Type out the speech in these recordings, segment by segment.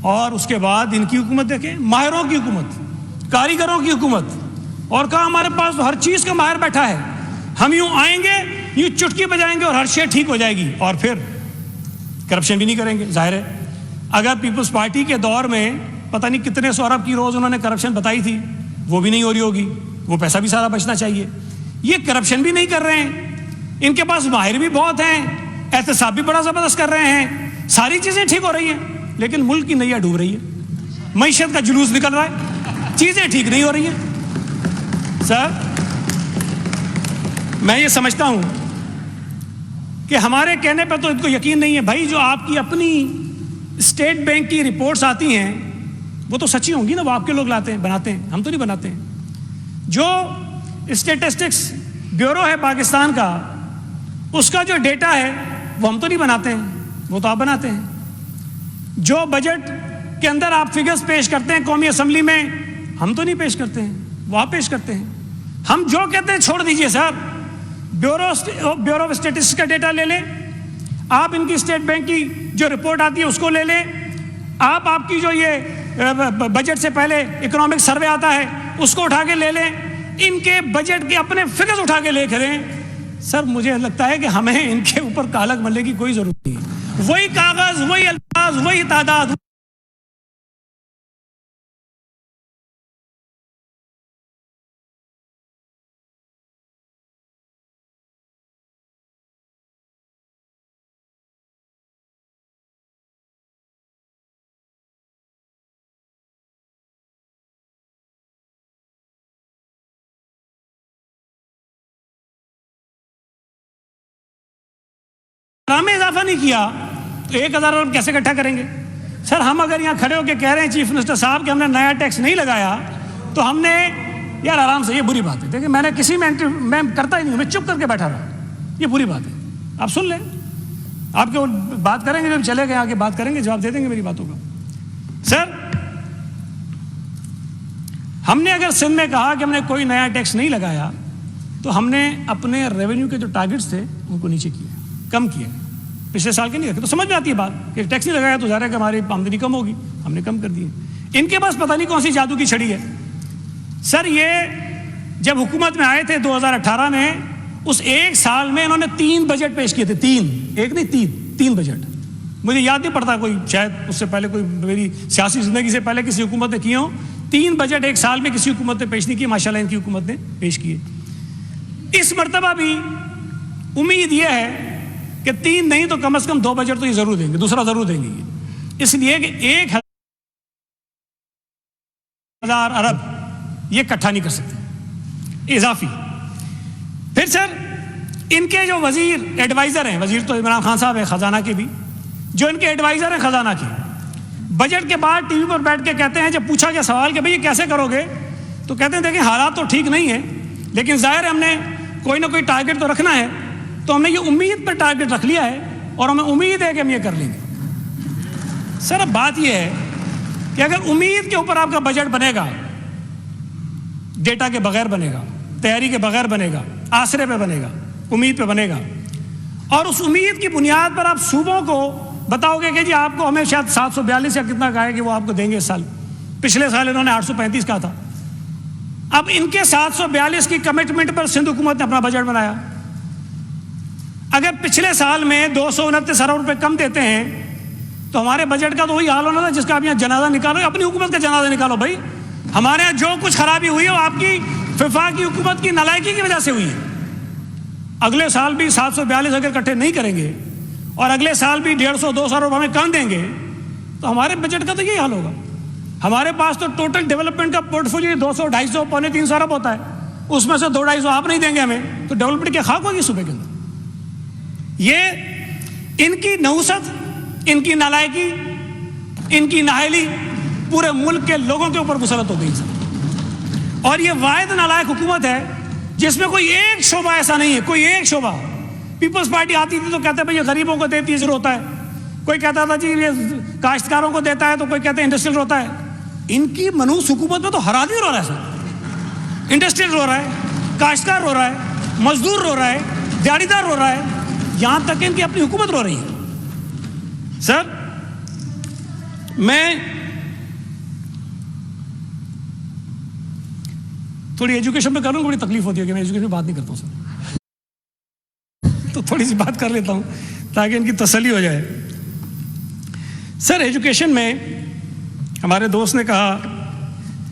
और उसके बाद इनकी हुकूमत देखें, माहिरों की हुकूमत, कारीगरों की हुकूमत, और कहा हमारे पास तो हर चीज़ का माहिर बैठा है, हम यूँ आएंगे, यूँ चुटकी बजाएंगे और हर शे ठीक हो जाएगी, और फिर करप्शन भी नहीं करेंगे। जाहिर है अगर पीपल्स पार्टी के दौर में पता नहीं कितने सौ अरब की रोज़ उन्होंने करप्शन बताई थी, वो भी नहीं हो रही होगी, वो पैसा भी सारा बचना चाहिए। ये करप्शन भी नहीं कर रहे हैं, इनके पास माहिर भी बहुत हैं, एहतसाब भी बड़ा ज़बरदस्त कर रहे हैं, सारी चीज़ें ठीक हो रही हैं, लेकिन मुल्क की नैया डूब रही है, मईशत का जुलूस निकल रहा है, चीज़ें ठीक नहीं हो रही हैं। सर मैं ये समझता हूँ कि हमारे कहने पर तो इनको यकीन नहीं है भाई। जो आपकी अपनी स्टेट बैंक की रिपोर्ट्स आती हैं वो तो सच्ची होंगी ना, वो आपके लोग लाते हैं, बनाते हैं, हम तो नहीं बनाते हैं। जो स्टैटिस्टिक्स ब्यूरो है पाकिस्तान का, उसका जो डेटा है वो हम तो नहीं बनाते हैं, वो तो आप बनाते हैं। जो बजट के अंदर आप फिगर्स पेश करते हैं कौमी असम्बली में, हम तो नहीं पेश करते हैं, वो आप पेश करते हैं। हम जो कहते हैं छोड़ दीजिए सर, ब्यूरो ऑफ स्टैटिस्टिक्स का डेटा ले लें, आप इनकी स्टेट बैंक की जो रिपोर्ट आती है उसको ले लें, आप आपकी जो ये बजट से पहले इकोनॉमिक सर्वे आता है उसको उठा के ले लें, इनके बजट के अपने फिगर्स उठा के ले करें। सर मुझे लगता है कि हमें इनके ऊपर कालक मलने की कोई जरूरत नहीं है, वही कागज, वही अल्फाज, वही तादाद। में इजाफा नहीं किया तो 1000 अरब कैसे इकट्ठा करेंगे? सर हम अगर यहाँ खड़े होकर कह रहे हैं चीफ मिनिस्टर साहब कि हमने नया टैक्स नहीं लगाया, तो हमने यार आराम से, ये बुरी बात है। देखिए मैंने किसी में मैं करता ही नहीं, मैं चुप करके बैठा रहा, ये बुरी बात है। आप सुन लें, आपके बात करेंगे, जब चले गए आगे बात करेंगे, जवाब दे देंगे मेरी बातों का। सर हमने अगर सिंध में कहा कि हमने कोई नया टैक्स नहीं लगाया, तो हमने अपने रेवेन्यू के जो टारगेट्स थे उनको नीचे किए, कम किए, पिछले साल के नहीं रखे। तो समझ में आती है बात कि टैक्स नहीं लगाया तो ज़ाहिर है कि हमारी आमदनी कम होगी, हमने कम कर दी है। इनके पास पता नहीं कौन सी जादू की छड़ी है। सर ये जब हुकूमत में आए थे 2018 में, उस एक साल में इन्होंने 3 बजट पेश किए थे, 3, एक नहीं 3 बजट। मुझे याद नहीं पड़ता कोई, शायद उससे पहले कोई, मेरी सियासी जिंदगी से पहले किसी हुकूमत ने किए हो 3 बजट एक साल में, किसी हुकूमत ने पेश नहीं किए। माशाल्लाह इनकी हुकूमत ने पेश किए। इस मरतबा भी उम्मीद यह है कि 3 नहीं तो कम से कम 2 बजट तो ये जरूर देंगे, दूसरा जरूर देंगे ये, इसलिए कि 1000 अरब ये इकट्ठा नहीं कर सकते इजाफी। फिर सर इनके जो वजीर एडवाइजर हैं, वजीर तो इमरान खान साहब हैं खजाना के भी, जो इनके एडवाइजर हैं खजाना के, बजट के बाद टीवी पर बैठ के कहते हैं, जब पूछा गया सवाल कि भाई ये कैसे करोगे, तो कहते हैं देखिए हालात तो ठीक नहीं है, लेकिन जाहिर है हमने कोई ना कोई टारगेट तो रखना है, तो हमने ये उम्मीद पर टारगेट रख लिया है और हमें उम्मीद है कि हम ये कर लेंगे। सर अब बात ये है कि अगर उम्मीद के ऊपर आपका बजट बनेगा, डेटा के बगैर बनेगा, तैयारी के बगैर बनेगा, आसरे पे बनेगा, उम्मीद पे बनेगा, और उस उम्मीद की बुनियाद पर आप सूबों को बताओगे कि जी आपको हमें शायद 742 या कितना कहा है कि वो आपको देंगे इस साल, पिछले साल इन्होंने 835 कहा था। अब इनके 742 की कमिटमेंट पर सिंध हुकूमत ने अपना बजट बनाया। अगर पिछले साल में 229 अरब रुपए कम देते हैं तो हमारे बजट का तो वही हाल होना था जिसका आप यहाँ जनाजा निकालो, अपनी हुकूमत का जनाजा निकालो। भाई हमारे यहाँ जो कुछ खराबी हुई है वो आपकी फिफा की हुकूमत की नालायकी की वजह से हुई है। अगले साल भी 742 अगर इकट्ठे नहीं करेंगे और अगले साल भी 150-200 अरब हमें कम देंगे तो हमारे बजट का तो यही हाल होगा। हमारे पास तो टोटल डेवलपमेंट का पोर्टफोलियो 200, 250, पौने 300 अरब होता है, उसमें से 200-250 आप नहीं देंगे हमें, तो डेवलपमेंट क्या खाक होगी सूबे के अंदर। ये इनकी नहुसत, इनकी नालायकी, इनकी नाहली पूरे मुल्क के लोगों के ऊपर मुसलत हो गई। और ये वाहिद नालायक हुकूमत है जिसमें कोई एक शोबा ऐसा नहीं है, कोई एक शोबा। पीपल्स पार्टी आती थी तो कहते भाई ये गरीबों को देती है जरूर होता है, कोई कहता था जी ये काश्तकारों को देता है, तो कोई कहते हैं इंडस्ट्रियल होता है। इनकी मनूस हुकूमत में तो हर आदमी रो रहा है सर। इंडस्ट्रियल रो रहा है, काश्तकार रो रहा है, मजदूर रो रहा है, दिहाड़ीदार रो रहा है, यहां तक इनकी अपनी हुकूमत रो रही है। सर मैं थोड़ी एजुकेशन पे करूँ, बड़ी तकलीफ होती है कि मैं एजुकेशन में बात नहीं करता हूँ सर, तो थोड़ी सी बात कर लेता हूँ ताकि इनकी तसल्ली हो जाए। सर एजुकेशन में हमारे दोस्त ने कहा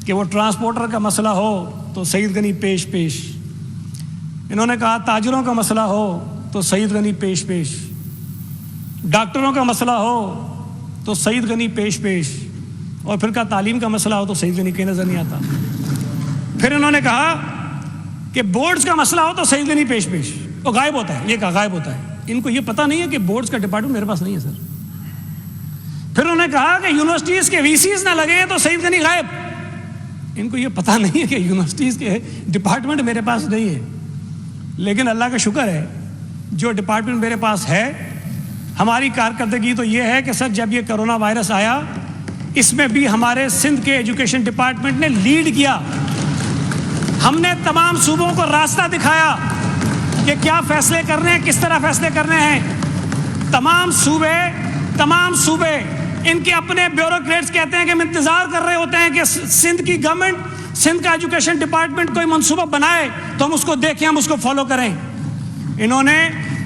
कि वो ट्रांसपोर्टर का मसला हो तो सईद गनी पेश पेश, इन्होंने कहा ताजरों का मसला हो तो सईद गनी पेश पेश, डॉक्टरों का मसला हो तो सईद गनी पेश पेश, और फिर कहा तालीम का मसला हो तो सईद गनी कहीं नजर नहीं आता। फिर इन्होंने कहा कि बोर्ड्स का मसला हो तो सईद गनी पेश पेश, वो गायब होता है, ये कहा गायब होता है। इनको ये पता नहीं है कि बोर्ड्स का डिपार्टमेंट मेरे पास नहीं है सर। फिर उन्होंने कहा कि यूनिवर्सिटीज के वीसीज ना लगे तो सईद गनी गायब, इनको ये पता नहीं है कि यूनिवर्सिटीज के डिपार्टमेंट मेरे पास नहीं है। लेकिन अल्लाह का शुक्र है जो डिपार्टमेंट मेरे पास है, हमारी कारकर्दगी तो ये है कि सर जब ये कोरोना वायरस आया इसमें भी हमारे सिंध के एजुकेशन डिपार्टमेंट ने लीड किया। हमने तमाम सूबों को रास्ता दिखाया कि क्या फैसले करने हैं, किस तरह फैसले करने हैं। तमाम सूबे इनके अपने ब्यूरोक्रेट्स कहते हैं कि हम इंतजार कर रहे होते हैं कि सिंध की गवर्नमेंट, सिंध का एजुकेशन डिपार्टमेंट कोई मंसूबा बनाए तो हम उसको देखें, हम उसको फॉलो करें। इन्होंने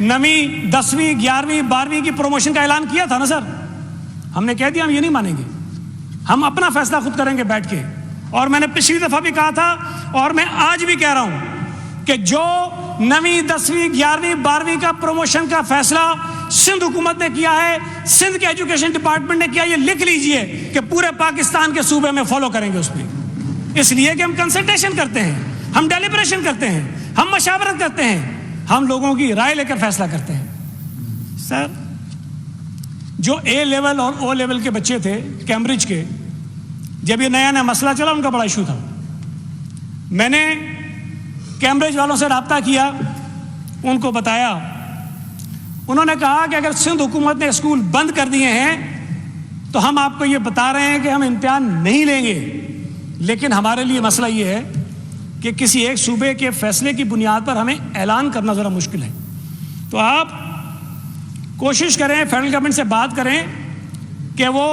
9वीं 10वीं 11वीं 12वीं की प्रमोशन का ऐलान किया था ना सर, हमने कह दिया हम ये नहीं मानेंगे, हम अपना फैसला खुद करेंगे बैठ के। और मैंने पिछली दफा भी कहा था और मैं आज भी कह रहा हूं कि जो 9वीं 10वीं 11वीं 12वीं का प्रमोशन का फैसला सिंध हुकूमत ने किया है, सिंध के एजुकेशन डिपार्टमेंट ने किया, ये लिख लीजिए कि पूरे पाकिस्तान के सूबे में फॉलो करेंगे उसमें। इसलिए कि हम कंसल्टेशन करते हैं, हम डेलिब्रेशन करते हैं, हम मशावरत करते हैं, हम लोगों की राय लेकर फैसला करते हैं। सर जो ए लेवल और ओ लेवल के बच्चे थे कैम्ब्रिज के, जब ये नया नया मसला चला उनका बड़ा इशू था, मैंने कैम्ब्रिज वालों से रब्ता किया, उनको बताया, उन्होंने कहा कि अगर सिंध हुकूमत ने स्कूल बंद कर दिए हैं तो हम आपको ये बता रहे हैं कि हम इम्तिहान नहीं लेंगे, लेकिन हमारे लिए मसला ये है कि किसी एक सूबे के फैसले की बुनियाद पर हमें ऐलान करना ज़रा मुश्किल है। तो आप कोशिश करें, फेडरल गवर्नमेंट से बात करें कि वो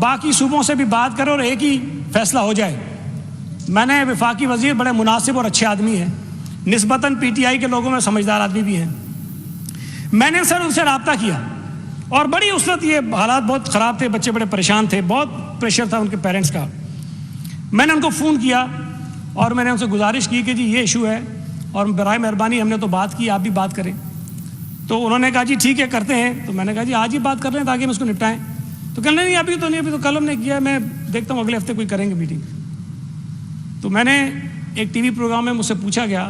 बाकी सूबों से भी बात करें और एक ही फैसला हो जाए। मैंने वफाकी वजीर बड़े मुनासिब और अच्छे आदमी हैं, निस्बतन पीटीआई के लोगों में समझदार आदमी भी हैं। मैंने सर उनसे रब्ता किया और बड़ी उस वक्त ये हालात बहुत ख़राब थे, बच्चे बड़े परेशान थे, बहुत प्रेशर था उनके पेरेंट्स का। मैंने उनको फ़ोन किया और मैंने उनसे गुजारिश की कि जी ये इशू है और बराए मेहरबानी हमने तो बात की, आप भी बात करें। तो उन्होंने कहा जी ठीक है करते हैं। तो मैंने कहा जी आज ही बात कर रहे हैं ताकि हम इसको निपटाएं। तो कहने नहीं अभी तो नहीं, अभी तो कल हमने किया, मैं देखता हूँ अगले हफ्ते कोई करेंगे मीटिंग। तो मैंने एक टीवी प्रोग्राम में मुझसे पूछा गया,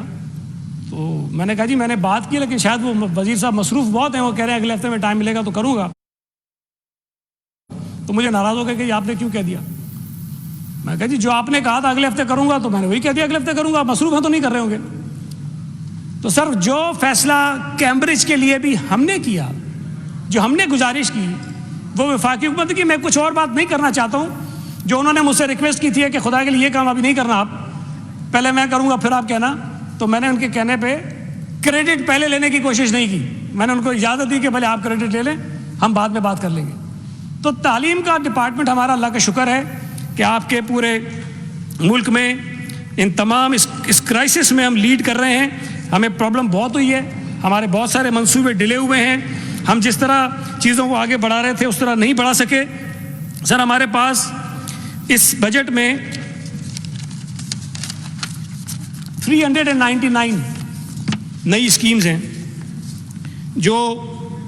तो मैंने कहा जी मैंने बात की लेकिन शायद वो वजीर साहब मसरूफ़ बहुत हैं, वो कह रहे हैं अगले हफ्ते में टाइम मिलेगा तो करूँगा। तो मुझे नाराज़ हो गया कि आपने क्यों कह दिया। मैं कहा जी जो आपने कहा था अगले हफ्ते करूँगा तो मैंने वही कह दिया अगले हफ्ते करूँगा, मसरूफ़ हैं तो नहीं कर रहे होंगे। तो सर जो फैसला कैम्ब्रिज के लिए भी हमने किया, जो हमने गुजारिश की, वो वफाकी हुकूमत की, मैं कुछ और बात नहीं करना चाहता हूँ, जो उन्होंने मुझसे रिक्वेस्ट की थी कि खुदा के लिए ये काम अभी नहीं करना, आप पहले मैं करूँगा फिर आप कहना। तो मैंने उनके कहने पे क्रेडिट पहले लेने की कोशिश नहीं की, मैंने उनको इजाज़त दी कि पहले आप क्रेडिट ले लें, हम बाद में बात कर लेंगे। तो तालीम का डिपार्टमेंट हमारा अल्लाह का शुक्र है कि आपके पूरे मुल्क में इन तमाम इस क्राइसिस में हम लीड कर रहे हैं। हमें प्रॉब्लम बहुत हुई है, हमारे बहुत सारे मंसूबे डिले हुए हैं, हम जिस तरह चीज़ों को आगे बढ़ा रहे थे उस तरह नहीं बढ़ा सके। सर हमारे पास इस बजट में 399 नई स्कीम्स हैं जो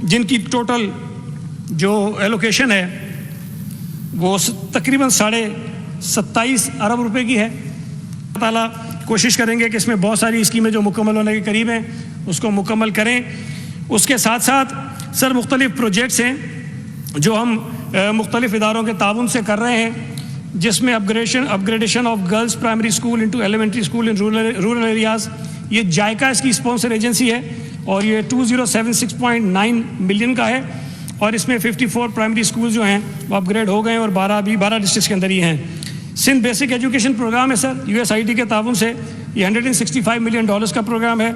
जिनकी टोटल जो एलोकेशन है वो तकरीबन 27.5 अरब रुपए की है। ताला कोशिश करेंगे कि इसमें बहुत सारी स्कीमें जो मुकम्मल होने के करीब हैं उसको मुकम्मल करें। उसके साथ साथ सर मुख्तलिफ प्रोजेक्ट्स हैं जो हम मुख्तलिफ इदारों के ताउन से कर रहे हैं, जिसमें upgradation of girls primary school into elementary school in rural areas. ये जायका इसकी स्पॉन्सर एजेंसी है और ये 2076.9 मिलियन का है और इसमें 54 प्राइमरी स्कूल जो हैं वो अपग्रेड हो गए हैं और 12 डिस्ट्रिक्ट के अंदर ही हैं। सिंध बेसिक एजुकेशन प्रोग्राम है सर, USAID के ताउन से, ये $165 मिलियन का प्रोग्राम है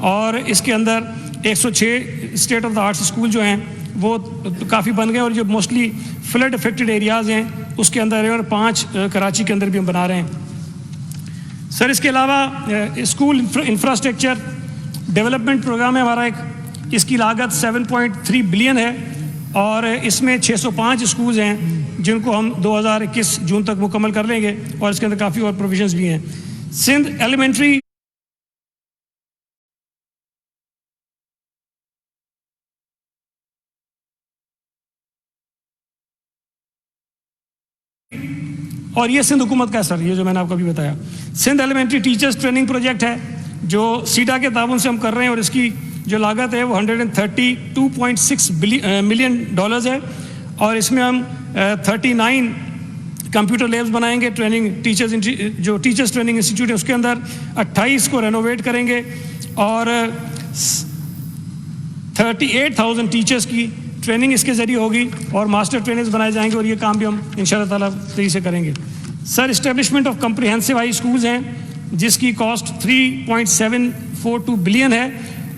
और इसके अंदर 106 state of the arts school जो हैं वो काफ़ी बन गए और जो मोस्टली फ्लड अफेक्टेड एरियाज़ हैं उसके अंदर है, और 5 कराची के अंदर भी हम बना रहे हैं। सर इसके अलावा स्कूल इंफ्रास्ट्रक्चर डेवलपमेंट प्रोग्राम है हमारा एक, इसकी लागत 7.3 बिलियन है और इसमें 605 स्कूल्स हैं जिनको हम 2021 जून तक मुकम्मल कर लेंगे, और इसके अंदर काफ़ी और प्रोविजंस भी हैं। सिंध एलिमेंट्री और ये सिंध हुकूमत का है सर, ये जो मैंने आपको अभी बताया। Sindh elementary teachers training project है जो सीडा के ताउन से हम कर रहे हैं, और इसकी जो लागत है वो 132.6 मिलियन डॉलर्स है, और इसमें हम 39 कंप्यूटर लैब्स बनाएंगे। ट्रेनिंग टीचर्स जो टीचर्स ट्रेनिंग इंस्टीट्यूट है उसके अंदर 28 को रेनोवेट करेंगे, और 38,000 टीचर्स की ट्रेनिंग इसके ज़रिए होगी, और मास्टर ट्रेनर्स बनाए जाएंगे, और ये काम भी हम इंशाअल्लाह ताला तेज़ी से करेंगे। Sir establishment of comprehensive high schools हैं जिसकी कॉस्ट 3.742 बिलियन है,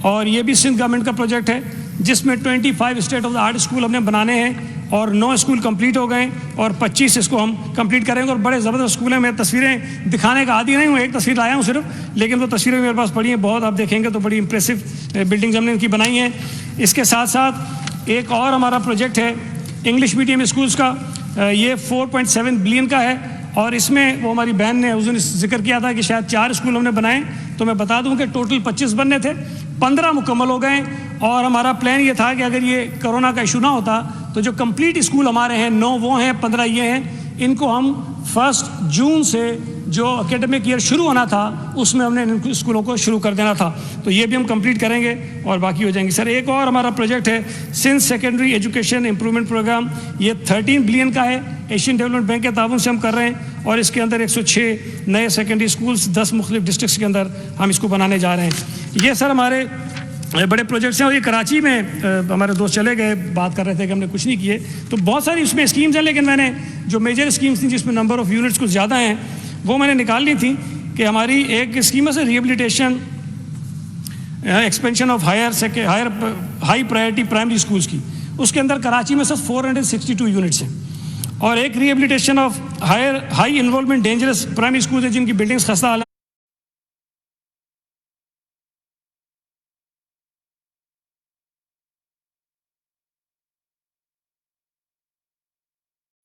और ये भी सिंध गवर्नमेंट का प्रोजेक्ट है जिसमें 25 state of the art school हमने बनाने हैं, और 9 स्कूल कंप्लीट हो गए और 25 इसको हम कंप्लीट करेंगे, और बड़े ज़बरदस्त स्कूल हैं। मैं तस्वीरें दिखाने का आदी नहीं हूँ, एक तस्वीर लाया हूँ सिर्फ, लेकिन वो तस्वीरें मेरे पास पड़ी हैं बहुत, आप देखेंगे तो बड़ी इंप्रेसिव बिल्डिंग्स हमने इनकी बनाई हैं। इसके साथ साथ एक और हमारा प्रोजेक्ट है इंग्लिश मीडियम स्कूल्स का, ये 4.7 बिलियन का है, और इसमें वो हमारी बहन ने उस दिन जिक्र किया था कि शायद 4 स्कूल हमने बनाए, तो मैं बता दूं कि टोटल 25 बनने थे, 15 मुकम्मल हो गए, और हमारा प्लान ये था कि अगर ये कोरोना का इशू ना होता तो जो कंप्लीट स्कूल हमारे हैं 9 वो हैं, 15 ये हैं, इनको हम 1 जून से जो एकेडमिक ईयर शुरू होना था उसमें हमने इन स्कूलों को शुरू कर देना था, तो ये भी हम कंप्लीट करेंगे और बाकी हो जाएंगे। सर एक और हमारा प्रोजेक्ट है Sindh secondary education improvement program, ये 13 बिलियन का है, एशियन डेवलपमेंट बैंक के ताउन से हम कर रहे हैं, और इसके अंदर 106 नए सेकेंडरी स्कूल्स 10 मुख्तलिफ डिस्ट्रिक्ट्स के अंदर हम इसको बनाने जा रहे हैं। ये सर हमारे बड़े प्रोजेक्ट्स हैं, और ये कराची में हमारे दोस्त चले गए, बात कर रहे थे कि हमने कुछ नहीं किए, तो बहुत सारी उसमें स्कीम्स हैं, लेकिन मैंने जो मेजर स्कीम्स थी जिसमें नंबर ऑफ़ यूनिट्स कुछ ज़्यादा हैं वो मैंने निकाल ली थी, कि हमारी एक स्कीम है rehabilitation expansion of high priority primary schools की, उसके अंदर कराची में सिर्फ 462 यूनिट्स हैं, और एक rehabilitation of high involvement dangerous primary schools है जिनकी बिल्डिंग्स खस्ता हालत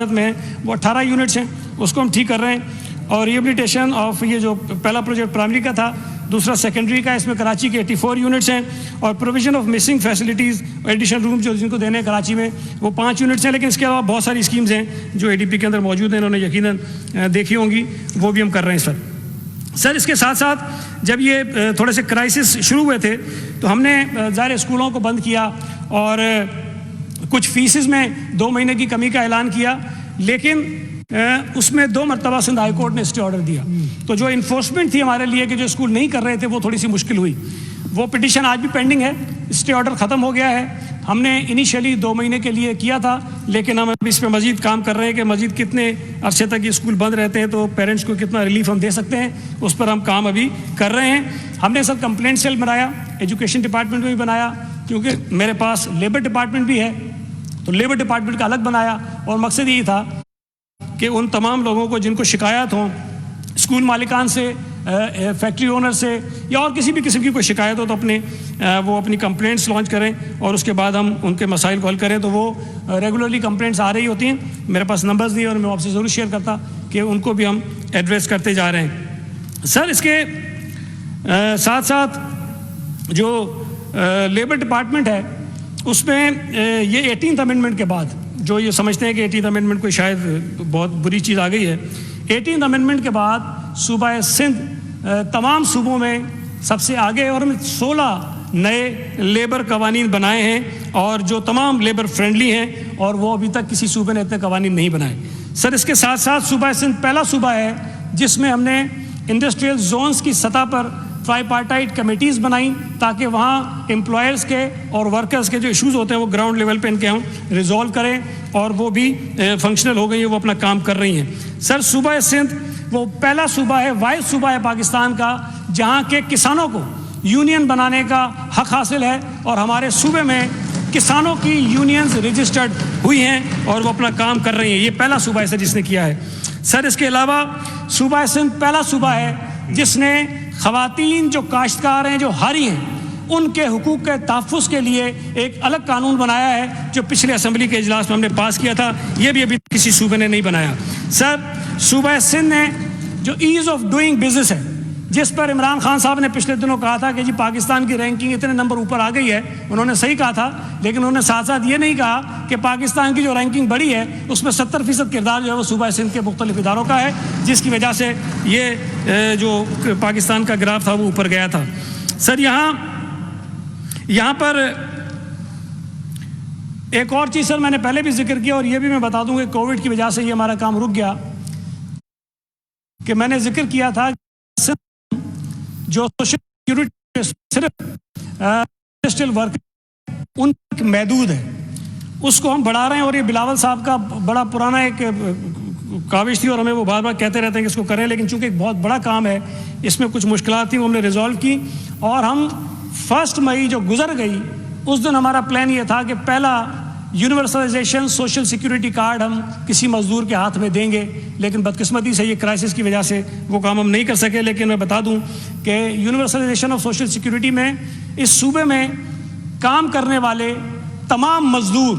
में, वो 18 यूनिट्स हैं, उसको हम ठीक कर रहे हैं। और रिहेबिलिटेशन ऑफ ये जो पहला प्रोजेक्ट प्राइमरी का था, दूसरा सेकेंडरी का, इसमें कराची के 84 यूनिट्स हैं, और provision of missing facilities additional room जो जिनको देने हैं कराची में वो 5 यूनिट्स हैं, लेकिन इसके अलावा बहुत सारी स्कीम्स हैं जो ADP के अंदर मौजूद हैं, इन्होंने यकीनन देखी होंगी, वो भी हम कर रहे हैं सर। इसके साथ साथ जब ये थोड़े से क्राइसिस शुरू हुए थे तो हमने ज़ाहिर स्कूलों को बंद किया और कुछ फीसिस में 2 महीने की कमी का ऐलान किया, लेकिन उसमें 2 मरतबा सिंध हाई कोर्ट ने स्टे ऑर्डर दिया, तो जो इन्फोर्समेंट थी हमारे लिए कि जो स्कूल नहीं कर रहे थे वो थोड़ी सी मुश्किल हुई। वो पिटिशन आज भी पेंडिंग है, स्टे ऑर्डर ख़त्म हो गया है। हमने इनिशियली 2 महीने के लिए किया था, लेकिन हम अभी इस पर मजीद काम कर रहे हैं कि मजीद कितने अरसे तक ये स्कूल बंद रहते हैं तो पेरेंट्स को कितना रिलीफ हम दे सकते हैं, उस पर हम काम अभी कर रहे हैं। हमने सर कंप्लेंट सेल बनाया, एजुकेशन डिपार्टमेंट में भी बनाया, क्योंकि मेरे पास लेबर डिपार्टमेंट भी है, तो लेबर डिपार्टमेंट का अलग बनाया, और मकसद यही था कि उन तमाम लोगों को जिनको शिकायत हो, स्कूल मालिकान से, फैक्ट्री ओनर से, या और किसी भी किस्म की कोई शिकायत हो, तो वो अपनी कंप्लेंट्स लॉन्च करें और उसके बाद हम उनके मसाइल को हल करें। तो वो रेगुलरली कंप्लेंट्स आ रही होती हैं, मेरे पास नंबर्स नहीं, और मैं आपसे ज़रूर शेयर करता कि उनको भी हम एड्रेस करते जा रहे हैं। सर इसके साथ साथ जो लेबर डिपार्टमेंट है उसमें ये 18th अमेंडमेंट के बाद जो ये समझते हैं कि 18th अमेंडमेंट कोई शायद बहुत बुरी चीज़ आ गई है, 18th अमेंडमेंट के बाद सूबा सिंध तमाम सूबों में सबसे आगे, और हमने 16 नए लेबर कवानीन बनाए हैं, और जो तमाम लेबर फ्रेंडली हैं, और वो अभी तक किसी सूबे ने इतने कवानीन नहीं बनाए। सर इसके साथ साथ सूबा सिंध पहला सूबा है जिसमें हमने इंडस्ट्रियल जोन्स की सतह पर ट्राईपार्टाइट कमेटीज़ बनाई, ताकि वहाँ एम्प्लॉयर्स के और वर्कर्स के जो इश्यूज़ होते हैं वो ग्राउंड लेवल पे इनके हम रिजॉल्व करें, और वो भी फंक्शनल हो गई है, वो अपना काम कर रही हैं। सर सूबा सिंध वो पहला सूबा है, वाहिद सूबा है पाकिस्तान का जहाँ के किसानों को यूनियन बनाने का हक हासिल है, और हमारे सूबे में किसानों की यूनियंस रजिस्टर्ड हुई हैं और वो अपना काम कर रही हैं। ये पहला सूबा है सर जिसने किया है। सर इसके अलावा सूबा सिंध पहला सूबा है जिसने ख़वातीन जो काश्तकार हैं, जो हारी हैं, उनके हुकूक के तहफ़्फ़ुज़ के लिए एक अलग कानून बनाया है जो पिछले असेंबली के इजलास में हमने पास किया था। ये भी अभी किसी सूबे ने नहीं बनाया। सर सूबा सिंध ने जो ईज़ ऑफ डूइंग बिजनेस है, जिस पर इमरान खान साहब ने पिछले दिनों कहा था कि जी पाकिस्तान की रैंकिंग इतने नंबर ऊपर आ गई है, उन्होंने सही कहा था, लेकिन उन्होंने साथ साथ ये नहीं कहा कि पाकिस्तान की जो रैंकिंग बढ़ी है उसमें 70% किरदार जो है वो सूबा सिंध के मुख्तलिफ इदारों का है, जिसकी वजह से ये जो पाकिस्तान का ग्राफ था वो ऊपर गया था। सर यहाँ पर एक और चीज़ सर मैंने पहले भी जिक्र किया और ये भी मैं बता दूँ कि कोविड की वजह से ये हमारा काम रुक गया, कि मैंने जिक्र किया था जो सोशल सिक्योरिटी सिर्फ इंडस्ट्रियल वर्क उन तक महदूद है, उसको हम बढ़ा रहे हैं। और ये बिलावल साहब का बड़ा पुराना एक काविश थी और हमें वो बार बार कहते रहते हैं कि इसको करें, लेकिन चूंकि एक बहुत बड़ा काम है, इसमें कुछ मुश्किलात थी, वो हमने रिजॉल्व की। और हम 1 मई जो गुजर गई उस दिन हमारा प्लान ये था कि पहला यूनिवर्सलाइजेशन सोशल सिक्योरिटी कार्ड हम किसी मजदूर के हाथ में देंगे, लेकिन बदकिस्मती से ये क्राइसिस की वजह से वो काम हम नहीं कर सके। लेकिन मैं बता दूं कि यूनिवर्सलाइजेशन ऑफ सोशल सिक्योरिटी में इस सूबे में काम करने वाले तमाम मजदूर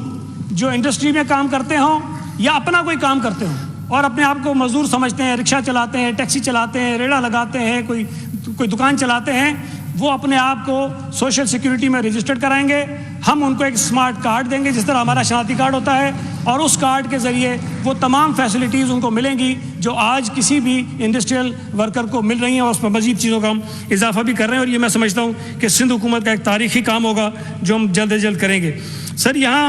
जो इंडस्ट्री में काम करते हों या अपना कोई काम करते हों और अपने आप को मजदूर समझते हैं, रिक्शा चलाते हैं, टैक्सी चलाते हैं, रेड़ा लगाते हैं, कोई दुकान चलाते हैं, वो अपने आप को सोशल सिक्योरिटी में रजिस्टर्ड कराएंगे। हम उनको एक स्मार्ट कार्ड देंगे जिस तरह हमारा शनाख्ती कार्ड होता है, और उस कार्ड के ज़रिए वो तमाम फैसिलिटीज़ उनको मिलेंगी जो आज किसी भी इंडस्ट्रियल वर्कर को मिल रही हैं, और उसमें मज़ीद चीज़ों का हम इजाफा भी कर रहे हैं। और ये मैं समझता हूँ कि सिंध हुकूमत का एक तारीख़ी काम होगा जो हम जल्द से जल्द करेंगे। सर यहाँ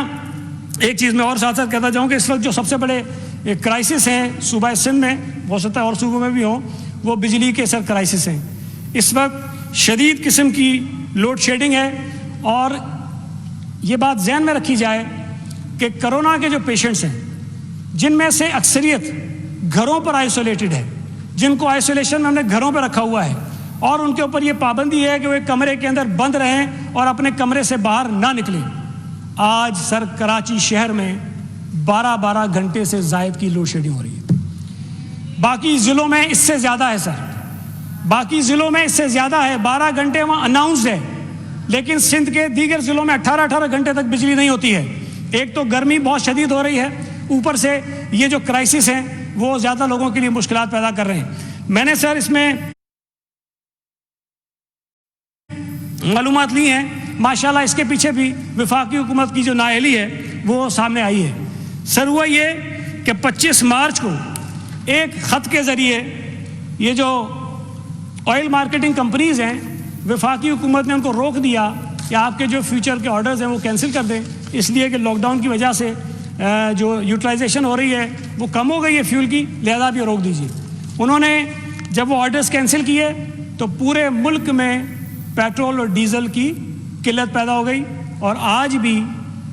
एक चीज़ मैं और साथ साथ कहता जाऊँ कि इस वक्त जो सबसे बड़े क्राइसिस हैं सूबा सिंध में, हो सकता है और सूबों में भी हों, वो बिजली के सर क्राइसिस हैं। इस वक्त शदीद किस्म की लोड शेडिंग है, और ये बात जहन में रखी जाए कि कोरोना के जो पेशेंट्स हैं जिनमें से अक्सरियत घरों पर आइसोलेटेड है, जिनको आइसोलेशन में हमने घरों पर रखा हुआ है, और उनके ऊपर ये पाबंदी है कि वे कमरे के अंदर बंद रहें और अपने कमरे से बाहर ना निकलें। आज सर कराची शहर में 12-12 घंटे से ज़ायद की लोड शेडिंग हो रही है। बाकी ज़िलों में इससे ज़्यादा है सर, बाकी ज़िलों में इससे ज़्यादा है। 12 घंटे वहाँ अनाउंस्ड है, लेकिन सिंध के दीगर ज़िलों में 18-18 घंटे तक बिजली नहीं होती है। एक तो गर्मी बहुत शदीद हो रही है, ऊपर से ये जो क्राइसिस हैं वो ज़्यादा लोगों के लिए मुश्किलात पैदा कर रहे हैं। मैंने सर इसमें मालूमात ली हैं, माशाल्लाह इसके पीछे भी वफाकी हुकूमत की जो नाअहली है वो सामने आई है। सर हुआ ये कि 25 मार्च को एक ख़त के ज़रिए ये जो ऑयल मार्केटिंग कंपनीज़ हैं, वफाकी हुकूमत ने उनको रोक दिया कि आपके जो फ्यूचर के ऑर्डर्स हैं वो कैंसिल कर दें, इसलिए कि लॉकडाउन की वजह से जो यूटिलाइजेशन हो रही है वो कम हो गई है फ्यूल की, लिहाजा भी रोक दीजिए। उन्होंने जब वो ऑर्डर्स कैंसिल किए तो पूरे मुल्क में पेट्रोल और डीज़ल की किल्लत पैदा हो गई, और आज भी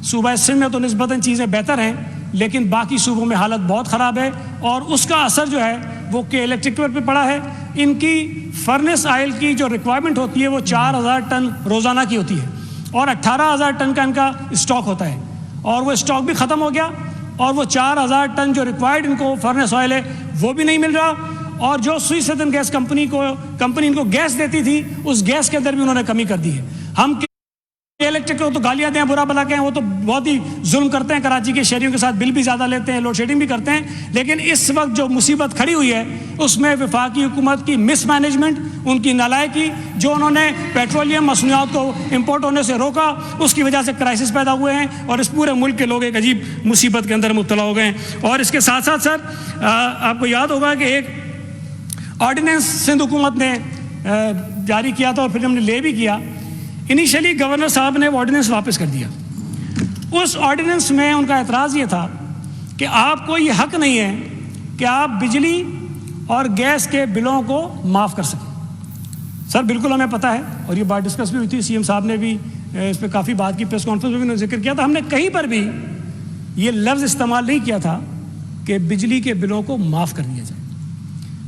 सूबा सिंध में तो निस्बतन चीज़ें बेहतर हैं, लेकिन बाकी सूबों में हालत बहुत ख़राब है, और उसका असर जो है वो के इलेक्ट्रिक पे पड़ा है। इनकी फर्नेस आयल की जो रिक्वायरमेंट होती है वो 4000 टन रोज़ाना की होती है, और 18000 टन का इनका स्टॉक होता है, और वो स्टॉक भी ख़त्म हो गया, और वो 4000 टन जो रिक्वायर्ड इनको फर्नेस ऑयल है वो भी नहीं मिल रहा, और जो स्विस सदर्न गैस कंपनी इनको गैस देती थी उस गैस के अंदर भी उन्होंने कमी कर दी है। हम इलेक्ट्रिक को तो गालियां दें, बुरा भला कहें, वो तो बहुत ही जुल्म करते हैं, कराची के शहरियों के साथ बिल भी ज़्यादा लेते हैं, लोड शेडिंग भी करते हैं, लेकिन इस वक्त जो मुसीबत खड़ी हुई है उसमें वफाकी हुकूमत की मिसमैनेजमेंट, उनकी नालायकी, जो उन्होंने पेट्रोलियम मसनूआत को इम्पोर्ट होने से रोका, उसकी वजह से क्राइसिस पैदा हुए हैं, और इस पूरे मुल्क के लोग एक अजीब मुसीबत के अंदर मुब्तला हो गए हैं। और इसके साथ साथ सर आपको याद होगा कि एक ऑर्डिनेंस सिंध हुकूमत ने जारी किया था और फिर हमने ले भी किया। इनिशियली गवर्नर साहब ने वो ऑर्डिनेंस वापस कर दिया। उस ऑर्डिनेंस में उनका एतराज़ ये था कि आपको ये हक नहीं है कि आप बिजली और गैस के बिलों को माफ़ कर सकें। सर बिल्कुल हमें पता है, और ये बात डिस्कस भी हुई थी, सीएम साहब ने भी इस पर काफ़ी बात की, प्रेस कॉन्फ्रेंस में भी जिक्र किया था। हमने कहीं पर भी ये लफ्ज़ इस्तेमाल नहीं किया था कि बिजली के बिलों को माफ़ कर दिया जाए।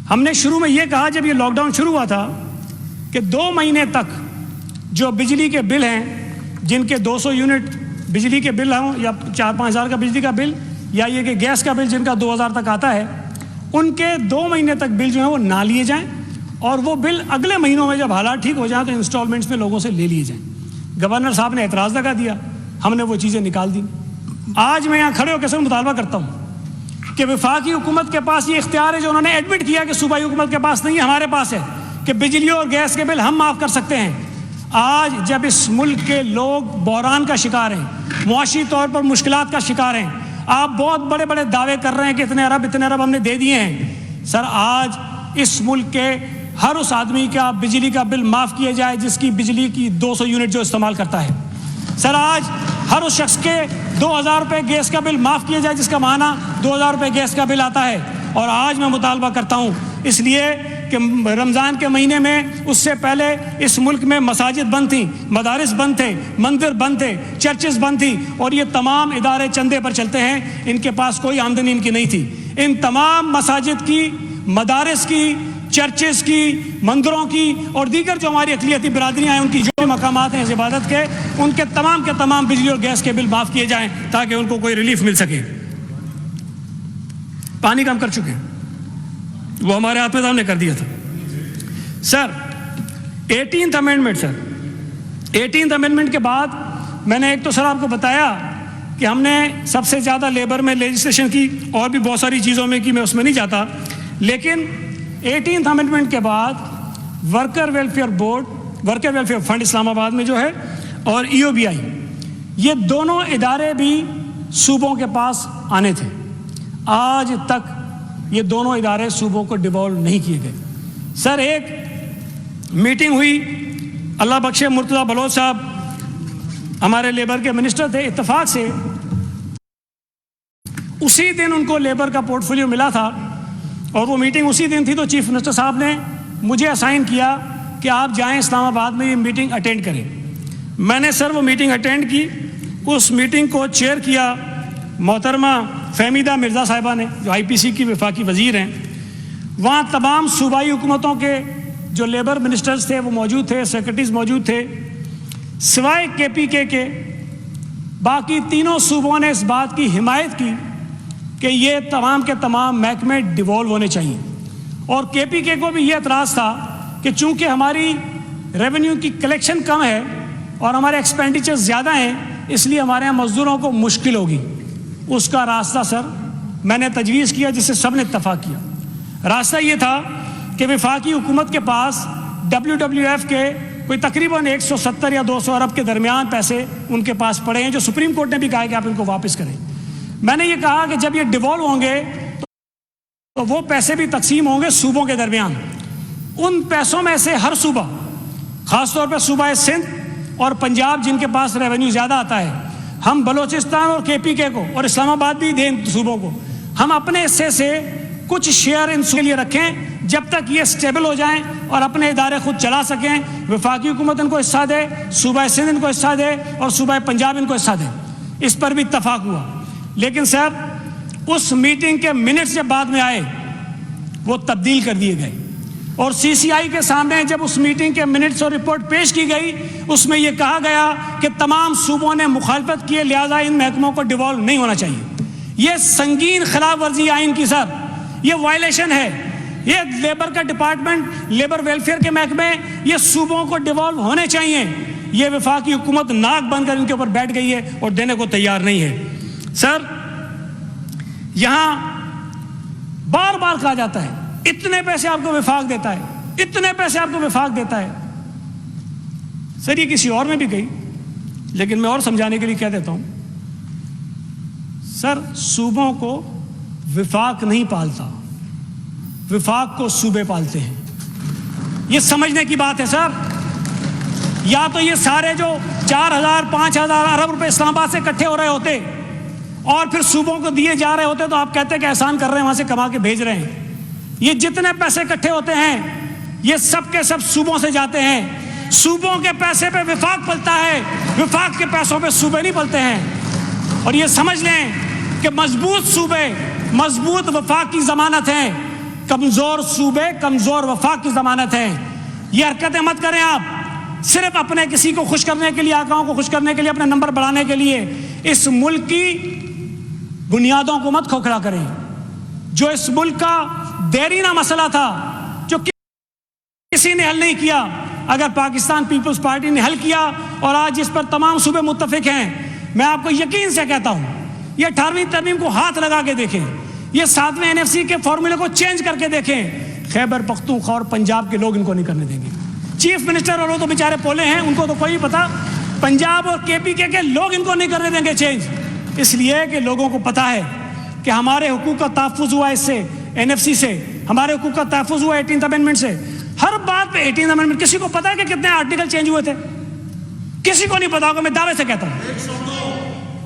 हमने शुरू में ये कहा जब ये लॉकडाउन शुरू हुआ था कि 2 महीने तक जो बिजली के बिल हैं, जिनके 200 यूनिट बिजली के बिल हों या 4-5 हज़ार का बिजली का बिल, या ये कि गैस का बिल जिनका 2000 तक आता है, उनके 2 महीने तक बिल जो है वो ना लिए जाएं, और वो बिल अगले महीनों में जब हालात ठीक हो जाए तो इंस्टॉलमेंट्स में लोगों से ले लिए जाएं। गवर्नर साहब ने एतराज़ लगा दिया, हमने वो चीज़ें निकाल दी। आज मैं यहाँ खड़े होकर सर मुतालबा करता हूँ कि वफाकी हुकूमत के पास ये इख्तियार है जो उन्होंने एडमिट किया कि सूबाई हुकूमत के पास नहीं है, हमारे पास है, कि बिजली और गैस के बिल हम माफ़ कर सकते हैं। आज जब इस मुल्क के लोग बहरान का शिकार हैं, मुआशी तौर पर मुश्किलात का शिकार हैं, आप बहुत बड़े बड़े दावे कर रहे हैं कि इतने अरब हमने दे दिए हैं। सर आज इस मुल्क के हर उस आदमी का बिजली का बिल माफ़ किया जाए जिसकी बिजली की 200 यूनिट जो इस्तेमाल करता है। सर आज हर उस शख्स के 2000 रुपये गैस का बिल माफ़ किया जाए जिसका माना 2000 रुपये गैस का बिल आता है। और आज मैं मुतालबा करता हूँ इसलिए कि रमज़ान के महीने में उससे पहले इस मुल्क में मसाजिद बंद थी, मदारिस बंद थे, मंदिर बंद थे, चर्चेस बंद थी, और ये तमाम इदारे चंदे पर चलते हैं, इनके पास कोई आमदनी इनकी नहीं थी। इन तमाम मसाजिद की, मदारिस की, चर्चेस की, मंदिरों की और दीगर जो हमारी अक़लियती बिरादरियाँ हैं उनकी जो मकामात हैं इबादत के, उनके तमाम बिजली और गैस के बिल माफ़ किए जाएँ ताकि उनको कोई रिलीफ मिल सके। पानी कम कर चुके हैं, वो हमारे हाथ में साहब ने कर दिया था। Sir 18th amendment, sir 18th amendment के बाद मैंने एक तो सर आपको बताया कि हमने सबसे ज़्यादा लेबर में लेजिस्लेशन की और भी बहुत सारी चीज़ों में की, मैं उसमें नहीं जाता, लेकिन 18th अमेंडमेंट के बाद worker welfare board, worker welfare fund Islamabad में जो है, और EOBI, ये दोनों इदारे भी सूबों के पास आने थे। आज तक ये दोनों इदारे सूबों को डिवॉल्व नहीं किए गए। सर एक मीटिंग हुई, अल्लाह बख्शे मुर्तज़ा बलोच साहब हमारे लेबर के मिनिस्टर थे, इत्तेफाक से उसी दिन उनको लेबर का पोर्टफोलियो मिला था और वो मीटिंग उसी दिन थी, तो चीफ मिनिस्टर साहब ने मुझे असाइन किया कि आप जाएं इस्लामाबाद में ये मीटिंग अटेंड करें। मैंने सर वो मीटिंग अटेंड की। उस मीटिंग को चेयर किया मोहतरमा फहमीदा मिर्ज़ा साहिबा ने, जो IPC की वफाकी वज़ीर हैं। वहाँ तमाम सूबाई हुकूमतों के जो लेबर मिनिस्टर्स थे वो मौजूद थे, सेक्रेटरीज मौजूद थे, सिवाय KPK के बाकी तीनों सूबों ने इस बात की हिमायत की कि ये तमाम के तमाम महकमे डिवॉल्व होने चाहिए। और KPK को भी ये एतराज़ था कि चूँकि हमारी रेवेन्यू की कलेक्शन कम है और हमारे एक्सपेंडिचर ज़्यादा हैं, इसलिए हमारे यहाँ मज़दूरों को मुश्किल होगी। उसका रास्ता सर मैंने तजवीज़ किया जिससे सब ने इत्तफाक किया। रास्ता ये था कि वफाकी हुकूमत के पास WWF के कोई तकरीबन 170 या 200 अरब के दरमियान पैसे उनके पास पड़े हैं, जो सुप्रीम कोर्ट ने भी कहा है कि आप इनको वापस करें। मैंने ये कहा कि जब ये डिवॉल्व होंगे तो वो पैसे भी तकसीम होंगे सूबों के दरमियान। उन पैसों में से हर सूबा, ख़ासतौर पर सूबा सिंध और पंजाब जिनके पास रेवेन्यू ज़्यादा आता है, हम बलोचिस्तान और KPK को और इस्लामाबाद भी दें सूबों को, हम अपने हिस्से से कुछ शेयर इन के लिए रखें जब तक ये स्टेबल हो जाएं और अपने इदारे खुद चला सकें। वफाकी हुकूमत इनको हिस्सा दे, सूबा सिंध इनको हिस्सा दे और सूबा पंजाब इनको हिस्सा दे। इस पर भी इत्तफाक हुआ। लेकिन सर उस मीटिंग के मिनट्स जब बाद में आए वो तब्दील कर दिए गए और CCI के सामने जब उस मीटिंग के मिनट्स और रिपोर्ट पेश की गई, उसमें यह कहा गया कि तमाम सूबों ने मुखालफत की, लिहाजा इन महकमों को डिवॉल्व नहीं होना चाहिए। यह संगीन खिलाफ वर्जी आइन की सर, यह वायलेशन है। ये लेबर का डिपार्टमेंट, लेबर वेलफेयर के महकमे, ये सूबों को डिवॉल्व होने चाहिए। ये वफाकी हुकूमत नाक बनकर इनके ऊपर बैठ गई है और देने को तैयार नहीं है। सर यहां बार बार कहा जाता है इतने पैसे आपको विफाक देता है, इतने पैसे आपको विफाक देता है। सर ये किसी और में भी गई, लेकिन मैं और समझाने के लिए कह देता हूं। सर सूबों को विफाक नहीं पालता, विफाक को सूबे पालते हैं। ये समझने की बात है सर। या तो ये सारे जो 4000 5000 अरब रुपए इस्लामाबाद से इकट्ठे हो रहे होते और फिर सूबों को दिए जा रहे होते तो आप कहते कि एहसान कर रहे हैं, वहां से कमा के भेज रहे हैं। ये जितने पैसे इकट्ठे होते हैं ये सब के सब सूबों से जाते हैं। सूबों के पैसे पे विफाक पलता है, विफाक के पैसों पे सूबे नहीं पलते हैं। और ये समझ लें कि मजबूत सूबे मजबूत वफाक की जमानत है, कमजोर सूबे कमजोर वफाक की जमानत है। ये हरकतें मत करें आप। सिर्फ अपने किसी को खुश करने के लिए, आकाओं को खुश करने के लिए, अपने नंबर बढ़ाने के लिए इस मुल्क की बुनियादों को मत खोखला करें। जो इस मुल्क का देरीना मसला था, जो किसी ने हल नहीं किया, अगर पाकिस्तान पीपल्स पार्टी ने हल किया और आज इस पर तमाम सूबे मुत्तफिक हैं, मैं आपको यकीन से कहता हूं, ये 18वीं तरमीम को हाथ लगा के देखें, ये 7वें NFC के फॉर्मूले को चेंज करके देखें, खैबर पख्तूनख्वा और पंजाब के लोग इनको नहीं करने देंगे। चीफ मिनिस्टर और वो तो बेचारे पोले हैं, उनको तो कोई पता, पंजाब और KPK के लोग इनको नहीं करने देंगे चेंज, इसलिए कि लोगों को पता है कि हमारे हुकूक का तहफ़्फ़ुज़ हुआ इससे, NFC से, हमारे हुकूक का तहफ़्फ़ुज़ हुआ 18th अमेंडमेंट से। हर बात पे 18th अमेंडमेंट, किसी को पता है कि कितने आर्टिकल चेंज हुए थे? किसी को नहीं पता होगा, मैं दावे से कहता हूं।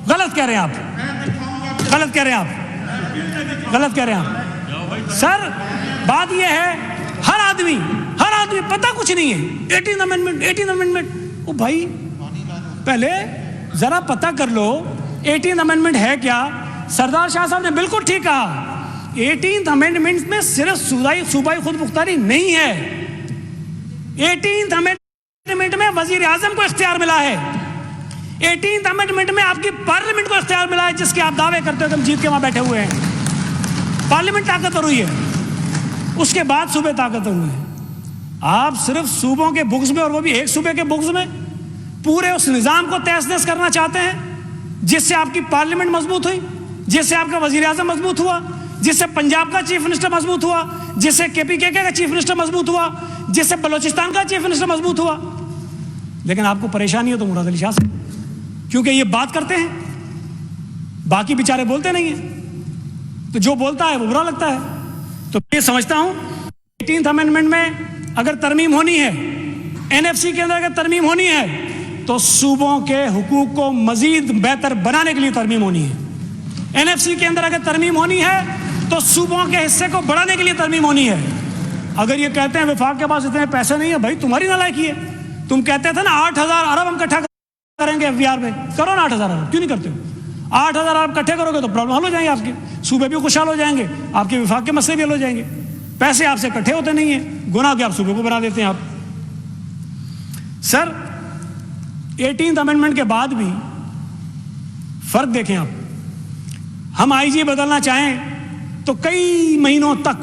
गलत कह रहे हैं आप, गलत कह रहे हैं आप, गलत कह रहे हैं आप। सर बात यह है, हर आदमी पता कुछ नहीं है। 18th अमेंडमेंट, ओ भाई पहले जरा पता कर लो 18th अमेंडमेंट है क्या। सरदार शाह साहब ने बिल्कुल ठीक कहा, 18th अमेंडमेंट में सिर्फ सूबाई खुद मुख्तारी नहीं है, 18th अमेंडमेंट में वजीर आजम को इख्तियार मिला है, 18th अमेंडमेंट में आपकी पार्लियामेंट को इख्तियार मिला है, जिसके आप दावे करते हो कि हम जीत के वहां बैठे हुए हैं। पार्लियामेंट ताकतवर हुई है, उसके बाद सूबे ताकतवर हुए हैं। आप सिर्फ सूबों के बुक्स में, और वो भी एक सूबे के बुक्स में, पूरे उस निज़ाम को तहस-नहस करना चाहते हैं जिससे आपकी पार्लियामेंट मजबूत हुई, जिससे आपका वजीर आजम मजबूत हुआ, जिससे पंजाब का चीफ मिनिस्टर मजबूत हुआ, जिससे KPK का चीफ मिनिस्टर मजबूत हुआ, जिससे बलोचिस्तान का चीफ मिनिस्टर मजबूत हुआ। लेकिन आपको परेशानी है तो मुराद अली शाह से, क्योंकि ये बात करते हैं, बाकी बेचारे बोलते नहीं है, तो जो बोलता है वो बुरा लगता है। तो ये समझता हूं 18th अमेंडमेंट में अगर तरमीम होनी है, NFC के अंदर अगर तरमीम होनी है, तो सूबों के हुकूक को मजीद बेहतर बनाने के लिए तरमीम होनी है। NFC के अंदर अगर तरमीम होनी है तो सूबों के हिस्से को बढ़ाने के लिए तरमीम होनी है। अगर ये कहते हैं वफाक के पास इतने पैसे नहीं है, भाई तुम्हारी नालायकी है। तुम कहते थे ना 8,000 अरब हम इकट्ठा करेंगे FBR में, करो ना 8,000 अरब, क्यों नहीं करते हो? 8,000 अरब इकट्ठे करोगे तो प्रॉब्लम हल हो जाएंगे, आपके सूबे भी खुशहाल हो जाएंगे, आपके विफाक के मसले भी हल हो जाएंगे। पैसे आपसे इकट्ठे होते नहीं है, गुनाह के आप सूबे को बना देते हैं आप। सर 18th अमेंडमेंट के बाद भी फर्क देखें आप, हम IG बदलना चाहें तो कई महीनों तक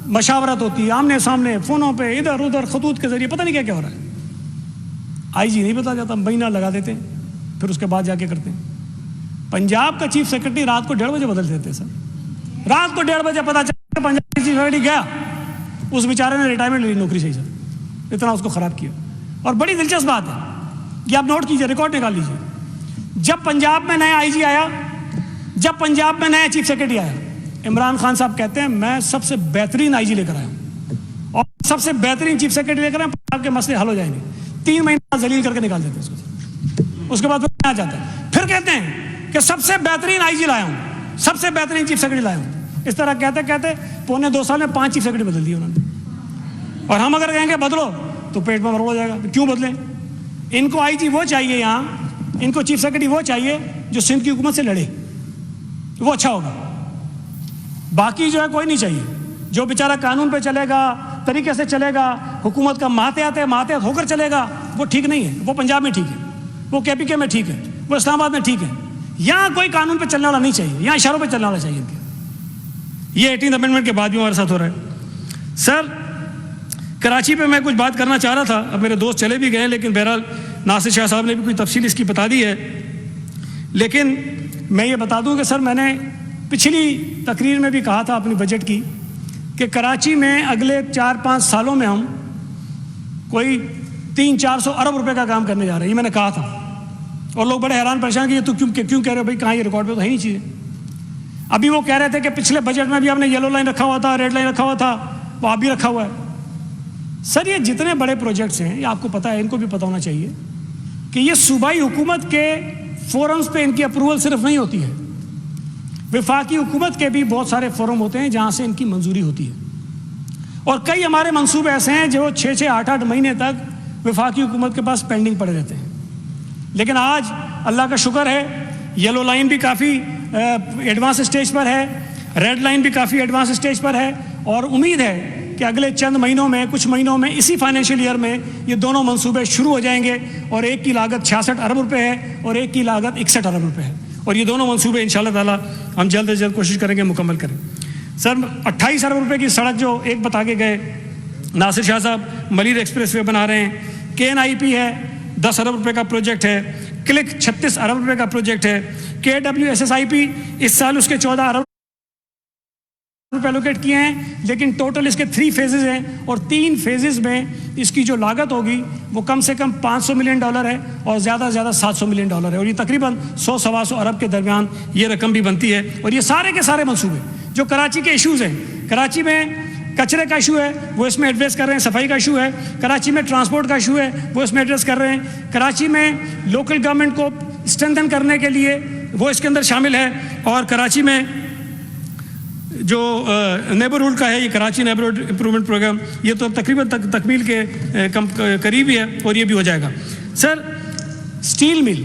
मशावरत होती है, आमने सामने, फोनों पे, इधर उधर, खतूत के जरिए, पता नहीं क्या क्या हो रहा है। IG नहीं बता जाता, महीना लगा देते हैं, फिर उसके बाद जाके करते हैं। पंजाब का चीफ सेक्रेटरी रात को 1:30 बजे बदल देते हैं सर, रात को 1:30 बजे पता चला पंजाब का चीफ सेक्रेटरी गया, उस बेचारे ने रिटायरमेंट ली नौकरी से ही सर, इतना उसको खराब किया। और बड़ी दिलचस्प बात है, ये आप नोट कीजिए, रिकॉर्ड निकाल लीजिए, जब पंजाब में नया IG आया, जब पंजाब में नया चीफ सेक्रेटरी आया, इमरान खान साहब कहते हैं मैं सबसे बेहतरीन IG लेकर आया हूं और सबसे बेहतरीन चीफ सेक्रेटरी लेकर आया, पंजाब के मसले हल हो जाएंगे। 3 महीना जलील करके निकाल देते हैं उसको, उसके बाद फिर आ जाता है, फिर कहते हैं कि सबसे बेहतरीन IG लाया हूं, सबसे बेहतरीन चीफ सेक्रेटरी लाया हूं। इस तरह कहते कहते पौने 2 साल में 5 चीफ सेक्रेटरी बदल दिए उन्होंने। और हम अगर कहेंगे बदलो तो पेट में मरवा जाएगा, क्यों बदलें? इनको IG वो चाहिए, यहाँ इनको चीफ सेक्रेटरी वो चाहिए जो सिंध की हुकूमत से लड़े, वो अच्छा होगा। बाकी जो है कोई नहीं चाहिए, जो बेचारा कानून पे चलेगा, तरीके से चलेगा, हुकूमत का मातहत होकर चलेगा, वो ठीक नहीं है। वो पंजाब में ठीक है, वो KPK में ठीक है, वो इस्लामाबाद में ठीक है। यहाँ कोई कानून पे चलने वाला नहीं चाहिए, यहाँ इशारों पे चलने वाला चाहिए इनके। ये 18th अमेंडमेंट के बाद भी हमारे साथ हो रहा है। सर कराची पे मैं कुछ बात करना चाह रहा था, अब मेरे दोस्त चले भी गए, लेकिन बहरहाल नासिर शाह साहब ने भी कोई तफसील इसकी बता दी है। लेकिन मैं ये बता दूं कि सर मैंने पिछली तकरीर में भी कहा था अपनी बजट की कि कराची में अगले 4-5 सालों में हम कोई 300-400 अरब रुपए का काम करने जा रहे हैं, ये मैंने कहा था। और लोग बड़े हैरान परेशान कि ये तो क्यों कह रहे हो भाई, कहाँ ये रिकॉर्ड पे तो है नहीं चीज़ें। अभी वो कह रहे थे कि पिछले बजट में भी हमने येलो लाइन रखा हुआ था, रेड लाइन रखा हुआ था, वो आप भी रखा हुआ है। सर ये जितने बड़े प्रोजेक्ट्स हैं, ये आपको पता है, इनको भी पता होना चाहिए कि ये सूबाई हुकूमत के फोरम्स पे इनकी अप्रूवल सिर्फ नहीं होती है, वफाकी हुकूमत के भी बहुत सारे फोरम होते हैं जहाँ से इनकी मंजूरी होती है। और कई हमारे मंसूबे ऐसे हैं जो 6-6, 8-8 महीने तक वफाकी हुकूमत के पास पेंडिंग पड़े रहते हैं। लेकिन आज अल्लाह का शुक्र है, येलो लाइन भी काफ़ी एडवांस स्टेज पर है, रेड लाइन भी काफ़ी एडवांस स्टेज पर है, और उम्मीद है कि अगले चंद महीनों में, कुछ महीनों में, इसी फाइनेंशियल ईयर में ये दोनों मंसूबे शुरू हो जाएंगे और एक की लागत 66 अरब रुपए है और एक की लागत 61 अरब रुपए है और ये दोनों मंसूबे इंशाल्लाह ताला हम जल्द से जल्द कोशिश करेंगे मुकम्मल करें। सर 28 अरब रुपए की सड़क जो एक बता के गए नासिर शाह साहब, मलीर एक्सप्रेस वे बना रहे हैं। KNIP है 10 अरब रुपए का प्रोजेक्ट है। क्लिक 36 अरब रुपए का प्रोजेक्ट है। KWSSIP इस साल उसके 14 अरब रुपए एलोकेट किए हैं, लेकिन टोटल इसके 3 फेजेस हैं और 3 फेजेस में इसकी जो लागत होगी वो कम से कम $500 मिलियन है और ज़्यादा से ज़्यादा $700 मिलियन है और ये तकरीबन 100-125 अरब के दरमियान ये रकम भी बनती है। और ये सारे के सारे मंसूबे जो कराची के इशूज़ हैं, कराची में कचरे का इशू है वो इसमें एड्रेस कर रहे हैं, सफाई का इशू है, कराची में ट्रांसपोर्ट का इशू है वो इसमें एड्रेस कर रहे हैं, कराची में लोकल गवर्नमेंट को स्ट्रेंथन करने के लिए वो इसके अंदर शामिल है, और कराची में जो नेबरहुड का है ये कराची नेबरहुड इम्प्रूवमेंट प्रोग्राम ये तो तकरीबन तकमील के करीब ही है और ये भी हो जाएगा। सर स्टील मिल,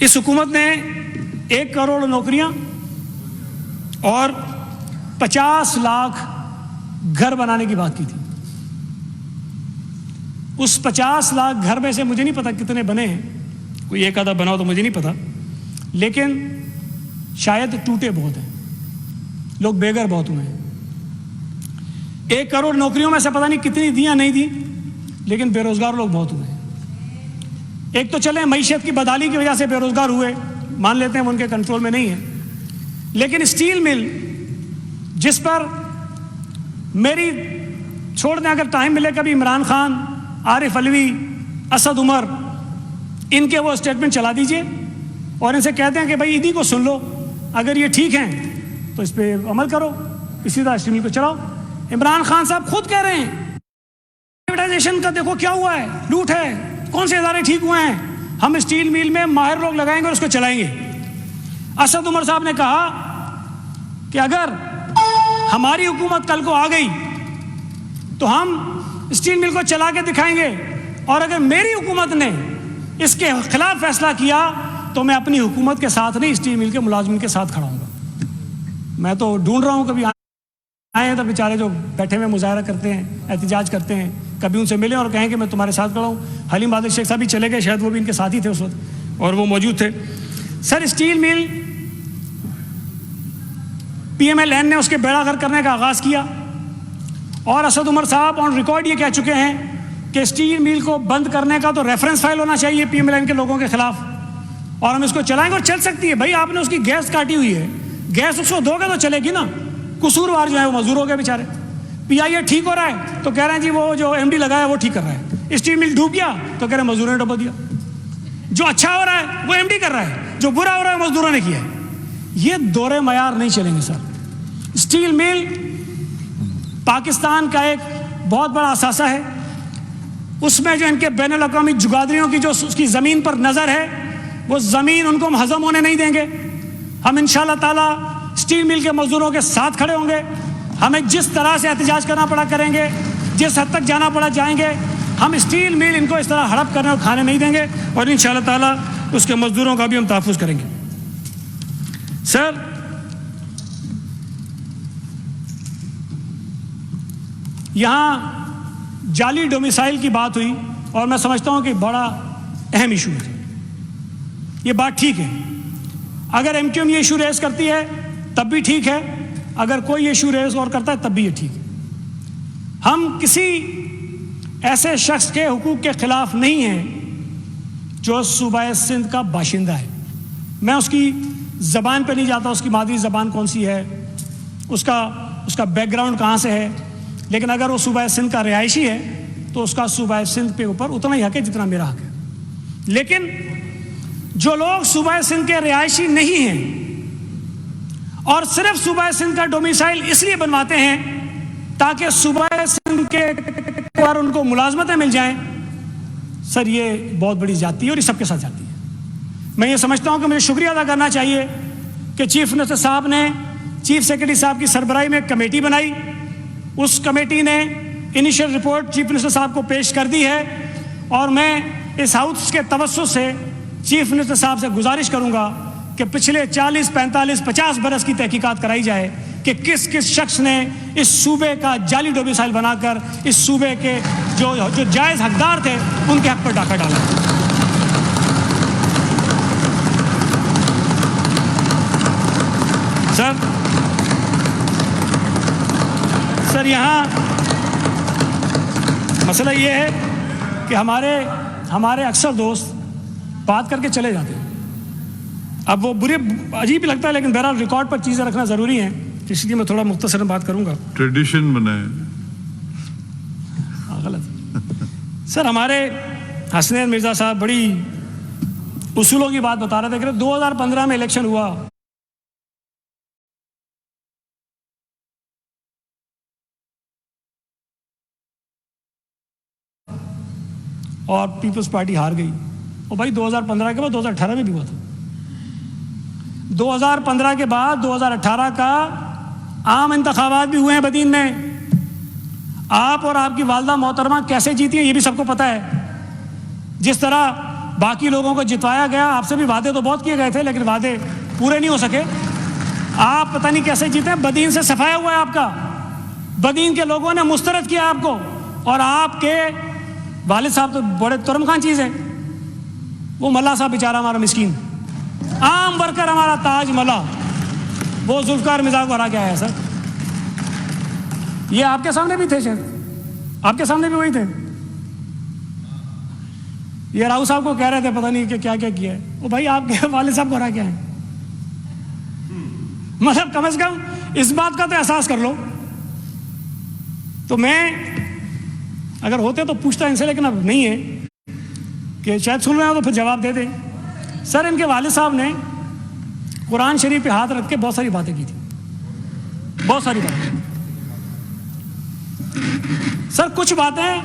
इस हुकूमत ने 1 करोड़ नौकरियां और 50 लाख घर बनाने की बात की थी। उस 50 लाख घर में से मुझे नहीं पता कितने बने हैं, कोई एक आधा बनाओ तो मुझे नहीं पता, लेकिन शायद टूटे बहुत हैं, लोग बेघर बहुत हुए हैं। 1 करोड़ नौकरियों में से पता नहीं कितनी दी या नहीं दी, लेकिन बेरोजगार लोग बहुत हुए हैं। एक तो चले मईशत की बदहाली की वजह से बेरोजगार हुए, मान लेते हैं उनके कंट्रोल में नहीं है, लेकिन स्टील मिल जिस पर मेरी छोड़ दें, अगर टाइम मिले कभी इमरान खान, आरिफ अलवी, असद उमर, इनके वो स्टेटमेंट चला दीजिए और इनसे कहते हैं कि भाई इन्हीं को सुन लो, अगर ये ठीक हैं तो इस पर अमल करो, इसी तरह स्टील मिल को चलाओ। इमरान खान साहब खुद कह रहे हैं प्राइवेटाइजेशन का देखो क्या हुआ है, लूट है, कौन से इदारे ठीक हुए हैं, हम स्टील मिल में माहिर लोग लगाएंगे और उसको चलाएंगे। असद उमर साहब ने कहा कि अगर हमारी हुकूमत कल को आ गई तो हम स्टील मिल को चला के दिखाएंगे, और अगर मेरी हुकूमत ने इसके खिलाफ फैसला किया तो मैं अपनी हुकूमत के साथ नहीं, स्टील मिल के मुलाजिम के साथ खड़ा हूंगा। मैं तो ढूंढ रहा हूं, कभी आए हैं तो बेचारे जो बैठे हुए मुजाहरा करते हैं, एहतजाज करते हैं, कभी उनसे मिले और कहें कि मैं तुम्हारे साथ खड़ा हूं। हलीम बादल शेख साहब भी चले गए, शायद वो भी इनके साथ ही थे उस वक्त और वो मौजूद थे। सर स्टील मिल PMLN ने उसके बेड़ागर करने का आगाज़ किया और असद उमर साहब ऑन रिकॉर्ड ये कह चुके हैं कि स्टील मिल को बंद करने का तो रेफरेंस फाइल होना चाहिए PMLN के लोगों के खिलाफ, और हम इसको चलाएंगे और चल सकती है। भाई आपने उसकी गैस काटी हुई है, गैस उसको दोगे तो चलेगी ना। कसूरवार जो है वो मजदूर हो गए बेचारे। PIA ठीक हो रहा है तो कह रहे हैं जी वो जो MD लगाया वो ठीक कर रहा है, स्टील मिल डूब गया तो कह रहे हैं मजदूरों ने डुबा दिया। जो अच्छा हो रहा है वो MD कर रहा है, जो बुरा हो रहा है मजदूरों ने किया है। ये दोहरे मयार नहीं चलेंगे सर। स्टील मिल पाकिस्तान का एक बहुत बड़ा असासा है, उसमें जो इनके बैनुल अक़वामी जुगादरियों की जो उसकी ज़मीन पर नज़र है, वो ज़मीन उनको हम हज़म होने नहीं देंगे। हम इंशाअल्लाह ताला स्टील मिल के मजदूरों के साथ खड़े होंगे, हमें जिस तरह से एहतजाज करना पड़ा करेंगे, जिस हद तक जाना पड़ा जाएंगे। हम स्टील मिल इनको इस तरह हड़प करने और खाने नहीं देंगे और इंशाअल्लाह ताला उसके मजदूरों का भी हम तहफ़्फ़ुज़ करेंगे। सर यहाँ जाली डोमिसाइल की बात हुई और मैं समझता हूँ कि बड़ा अहम इशू है। ये बात ठीक है, अगर MQM ये इशू रेज करती है तब भी ठीक है, अगर कोई इशू रेज और करता है तब भी ये ठीक है। हम किसी ऐसे शख्स के हुकूक के खिलाफ नहीं हैं जो सूबा सिंध का बाशिंदा है। मैं उसकी ज़बान पे नहीं जाता, उसकी मादरी ज़बान कौन सी है, उसका बैकग्राउंड कहाँ से है, लेकिन अगर वो सूबा सिंध का रिहायशी है तो उसका सूबा सिंध पे ऊपर उतना ही हक है जितना मेरा हक है। लेकिन जो लोग सूबा सिंध के रिहायशी नहीं हैं और सिर्फ सूबा सिंध का डोमिसाइल इसलिए बनवाते हैं ताकि सूबा सिंध के पर उनको मुलाजमतें मिल जाएं, सर ये बहुत बड़ी जाती है और ये सबके साथ जाती है। मैं ये समझता हूँ कि मुझे शुक्रिया अदा करना चाहिए कि चीफ मिनिस्टर साहब ने चीफ सेक्रेटरी साहब की सरबराही में एक कमेटी बनाई, उस कमेटी ने इनिशियल रिपोर्ट चीफ मिनिस्टर साहब को पेश कर दी है और मैं इस हाउस के तवज्जुह से चीफ मिनिस्टर साहब से गुजारिश करूंगा कि पिछले 40, 45, 50 बरस की तहकीकात कराई जाए कि किस किस शख्स ने इस सूबे का जाली डोमिसाइल बनाकर इस सूबे के जो जायज़ हकदार थे उनके हक पर डाका डाला। सर यहाँ मसला ये है कि हमारे अक्सर दोस्त बात करके चले जाते हैं। अब वो बुरे अजीब ही लगता है, लेकिन बहरहाल रिकॉर्ड पर चीज़ें रखना ज़रूरी है, इसलिए मैं थोड़ा मुख्तसरन बात करूंगा। ट्रेडिशन बनाए। गलत। सर हमारे हसनैन मिर्ज़ा साहब बड़ी उसूलों की बात बता रहे थे कि 2015 में इलेक्शन हुआ और पीपल्स पार्टी हार गई। और भाई 2015 के बाद 2018 में भी हुआ था। 2015 के बाद 2018 का आम इंतखाबात भी हुए हैं बदीन में। आप और आपकी वालदा मोहतरमा कैसे जीती हैं ये भी सबको पता है। जिस तरह बाकी लोगों को जितवाया गया, आपसे भी वादे तो बहुत किए गए थे लेकिन वादे पूरे नहीं हो सके। आप पता नहीं कैसे जीते। बदीन से सफाया हुआ है आपका, बदीन के लोगों ने मुस्तरद किया आपको। और आपके वालिद साहब तो बड़े तुरम खान चीज़ है। वो मल्ला साहब बेचारा हमारा मिस्कीन आम वर्कर, हमारा ताज मल्ला, वो जुल्फकार मिर्ज़ा को हरा के आया। सर ये आपके सामने भी थे, शायद आपके सामने भी वही थे। ये राव साहब को कह रहे थे पता नहीं कि क्या क्या किया है। वो भाई आपके वालिद साहब को हरा के आए। मतलब कम से कम इस बात का तो एहसास कर लो। तो मैं अगर होते तो पूछता इनसे, लेकिन अब नहीं है कि शायद सुन रहे हो तो फिर जवाब दे दें। सर इनके वालिद साहब ने कुरान शरीफ पे हाथ रख के बहुत सारी बातें की थी, बहुत सारी बातें। सर कुछ बातें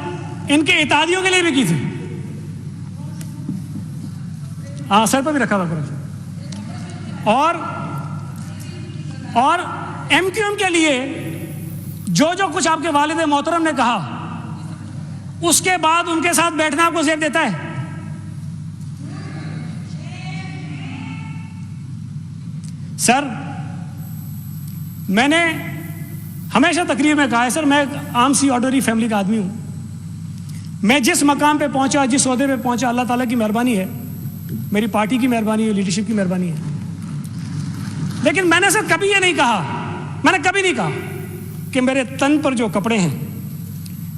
इनके इतादियों के लिए भी की थी। हाँ सर पर भी रखा हुआ कुरान। और MQM के लिए जो जो कुछ आपके वालिद मोहतरम ने कहा, उसके बाद उनके साथ बैठना आपको ज़ेब देता है। सर मैंने हमेशा तकरीर में कहा है, सर मैं आम सी ऑर्डनरी फैमिली का आदमी हूं। मैं जिस मकाम पे पहुंचा, जिस ओहदे पे पहुंचा, अल्लाह ताला की मेहरबानी है, मेरी पार्टी की मेहरबानी है, लीडरशिप की मेहरबानी है। लेकिन मैंने सर कभी ये नहीं कहा, मैंने कभी नहीं कहा कि मेरे तन पर जो कपड़े हैं,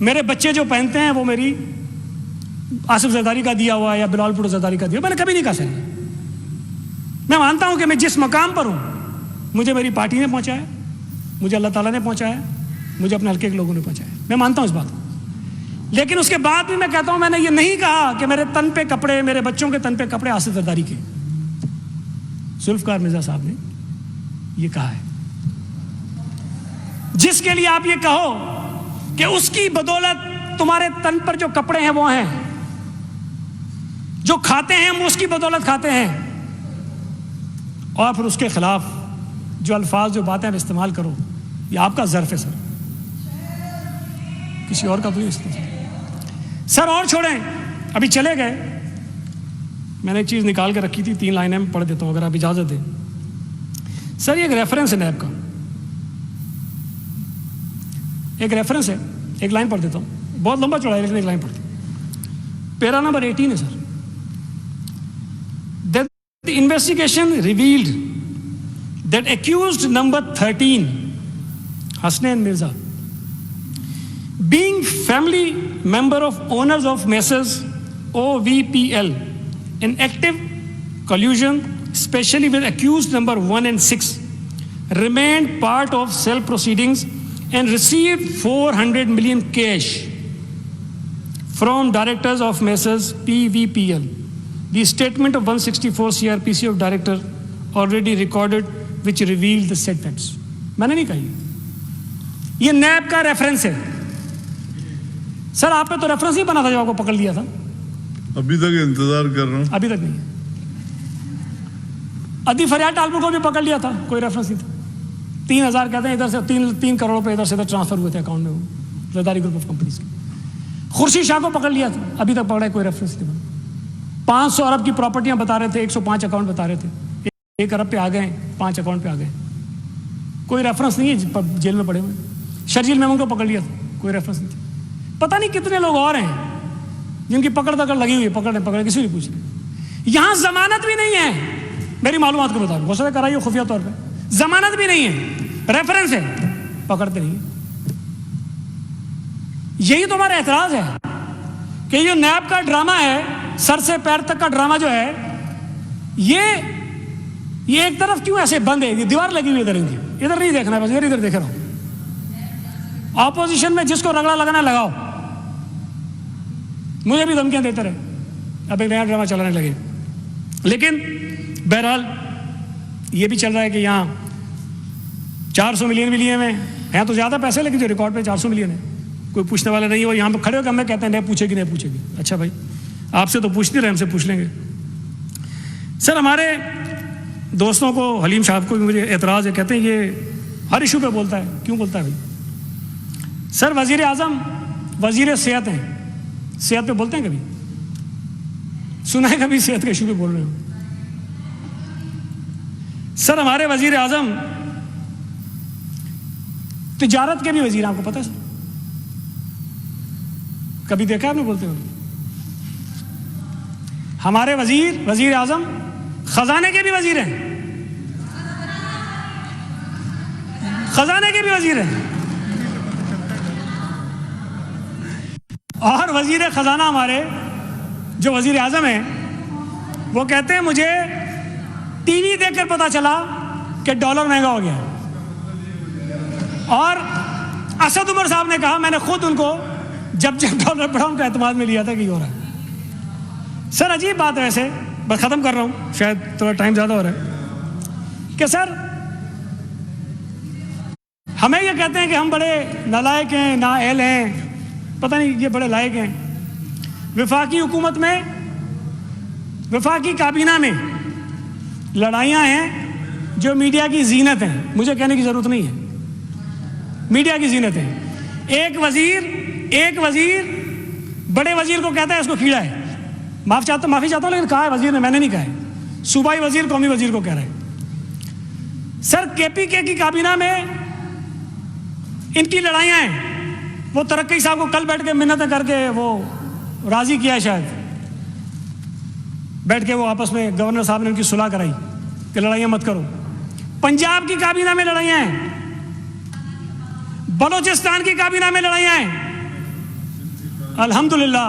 मेरे बच्चे जो पहनते हैं वो मेरी आसिफ जरदारी का दिया हुआ है या बिलाल भुट्टो जरदारी का दिया, मैंने कभी नहीं कहा। सर मैं मानता हूं कि मैं जिस मकाम पर हूं मुझे मेरी पार्टी ने पहुंचाया, मुझे अल्लाह ताला ने पहुंचाया, मुझे अपने हल्के के लोगों ने पहुंचाया। मैं मानता हूं इस बात को। लेकिन उसके बाद भी मैं कहता हूं मैंने ये नहीं कहा कि मेरे तन पे कपड़े, मेरे बच्चों के तन पे कपड़े आसिफ जरदारी के। जुल्फकार मिर्ज़ा साहब ने ये कहा है। जिसके लिए आप ये कहो कि उसकी बदौलत तुम्हारे तन पर जो कपड़े हैं वो हैं, जो खाते हैं हम उसकी बदौलत खाते हैं, और फिर उसके खिलाफ जो अल्फाज, जो बातें आप इस्तेमाल करो, ये आपका ज़र्फ है सर, किसी और का तो नहीं। सर और छोड़ें, अभी चले गए, मैंने एक चीज़ निकाल के रखी थी, 3 लाइनें पढ़ देता हूँ अगर आप इजाज़त दें। सर ये एक रेफरेंस है नैब का, एक रेफरेंस है, एक लाइन पढ़ देता हूँ, बहुत लंबा चौड़ा है लेकिन एक लाइन पढ़ती हूँ। पैरा नंबर 18 है sir. That the investigation revealed that accused number 13 Hasnain Mirza, being family member of owners of Messrs OVPL in active collusion, especially with accused number 1 and 6, remained part of cell proceedings and received 400 million cash from directors of Messrs PVPL. The statement of 164 CRPC of director already recorded, which revealed the said facts. मैंने नहीं कही, ये नैब का reference है। Sir आप पे तो reference ही बना था जब आपको पकड़ लिया था। अभी तक इंतजार कर रहा हूं। अभी तक नहीं है। अदी फरियाद टालपुर को भी पकड़ लिया था, कोई रेफरेंस नहीं था। 3000 कहते हैं इधर से 3 करोड़ रुपए इधर से इधर ट्रांसफर हुए थे अकाउंट में, वो जरदारी ग्रुप ऑफ कंपनीज के। खुर्शीद शाह को पकड़ लिया था, अभी तक पकड़ा है, कोई रेफरेंस नहीं बना। 500 अरब की प्रॉपर्टियां बता रहे थे, 105 अकाउंट बता रहे थे, 1 अरब पे आ गए, 5 अकाउंट पे आ गए, कोई रेफरेंस नहीं है जेल में पड़े हुए। शर्जील मेमन को पकड़ लिया था, कोई रेफरेंस नहीं था। पता नहीं कितने लोग और हैं जिनकी पकड़ लगी हुई है, पकड़ किसी नहीं पूछ रहे। यहां जमानत भी नहीं है मेरी मालूमात के मुताबिक, हो सकता है कराई हो खुफिया तौर पे, जमानत भी नहीं है, रेफरेंस है, पकड़ते नहीं है। यही तो हमारा एतराज है कि ये नैब का ड्रामा है, सर से पैर तक का ड्रामा जो है, ये एक तरफ क्यों ऐसे बंद है? ये दीवार लगी हुई इधर, इधर नहीं देखना है, बस इधर देख रहा हूं। ऑपोजिशन में जिसको रगड़ा लगाना लगाओ, मुझे भी धमकियां देते रहे, अब एक नया ड्रामा चलाने लगे। लेकिन बहरहाल ये भी चल रहा है कि यहाँ 400 मिलियन भी लिए हुए हैं तो ज़्यादा पैसे, लेकिन जो रिकॉर्ड पे 400 मिलियन है, कोई पूछने वाला नहीं है। और यहाँ पे खड़े होकर हमें कहते हैं नहीं पूछेगी। अच्छा भाई, आपसे तो पूछ नहीं रहे, हमसे पूछ लेंगे। सर, हमारे दोस्तों को, हलीम साहब को भी मुझे एतराज़ है, कहते हैं ये हर इशू पे बोलता है। क्यों बोलता है भाई? सर, वज़ीर आज़म वज़ीर सेहत हैं, सेहत पे बोलते हैं कभी? सुना है कभी सेहत के इशू पे बोल रहे हो? सर, हमारे वज़ीर आज़म तिजारत के भी वज़ीर, आपको पता है सर? कभी देखा आपने बोलते हो? हमारे वज़ीर आज़म खजाने के भी वज़ीर हैं, खजाने के भी वज़ीर हैं। और वज़ीर खजाना हमारे जो वज़ीर आज़म हैं, वो कहते हैं मुझे टीवी देखकर पता चला कि डॉलर महंगा हो गया। और असद उमर साहब ने कहा, मैंने खुद उनको जब डॉलर बढ़ा उनका एतमाद में लिया था कि हो रहा है। सर, अजीब बात है वैसे, बस ख़त्म कर रहा हूँ, शायद थोड़ा टाइम ज़्यादा हो रहा है, कि सर हमें ये कहते हैं कि हम बड़े नालायक हैं, नाअहल हैं, पता नहीं ये बड़े लायक हैं। वफाकी हुकूमत में, वफाकी काबीना में लड़ाइयाँ हैं जो मीडिया की जीनत हैं, मुझे कहने की ज़रूरत नहीं है, मीडिया की जीनत है। एक वज़ीर बड़े वज़ीर को कहता है इसको कीड़ा है, माफ़ी चाहता हूँ, लेकिन कहा है वज़ीर ने, मैंने नहीं कहा है, सूबाई वज़ीर कौमी वज़ीर को कह रहे हैं। सर, KPK की काबीना में इनकी लड़ाइयाँ हैं। वो तरक्की साहब को कल बैठ के मिन्नतें करके वो राज़ी किया है, शायद बैठ के वो आपस में गवर्नर साहब ने उनकी सुलह कराई कि लड़ाइयाँ मत करो। पंजाब की काबीना में लड़ाइयाँ हैं, बलोचिस्तान की काबीना में लड़ाइयाँ हैं। अल्हम्दुलिल्लाह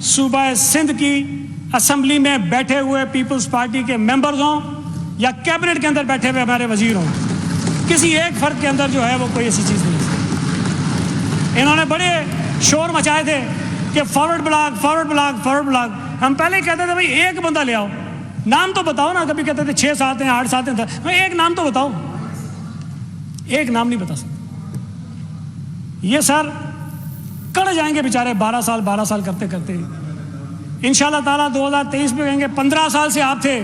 सूबा सिंध की असेंबली में बैठे हुए पीपल्स पार्टी के मेंबर्स हों या कैबिनेट के अंदर बैठे हुए हमारे वजीर हों, किसी एक फर्क के अंदर जो है वो कोई ऐसी चीज़ नहीं है। इन्होंने बड़े शोर मचाए थे कि फॉरवर्ड ब्लॉक। हम पहले ही कहते थे भाई एक बंदा ले आओ, नाम तो बताओ ना। कभी कहते थे 6 साथ हैं, 8 साथ हैं, भाई एक नाम तो बताओ। एक नाम नहीं बता सकते। ये सर कड़ जाएंगे बेचारे 12 साल करते करते। इंशाल्लाह ताला 2023 में कहेंगे 15 साल से आप थे,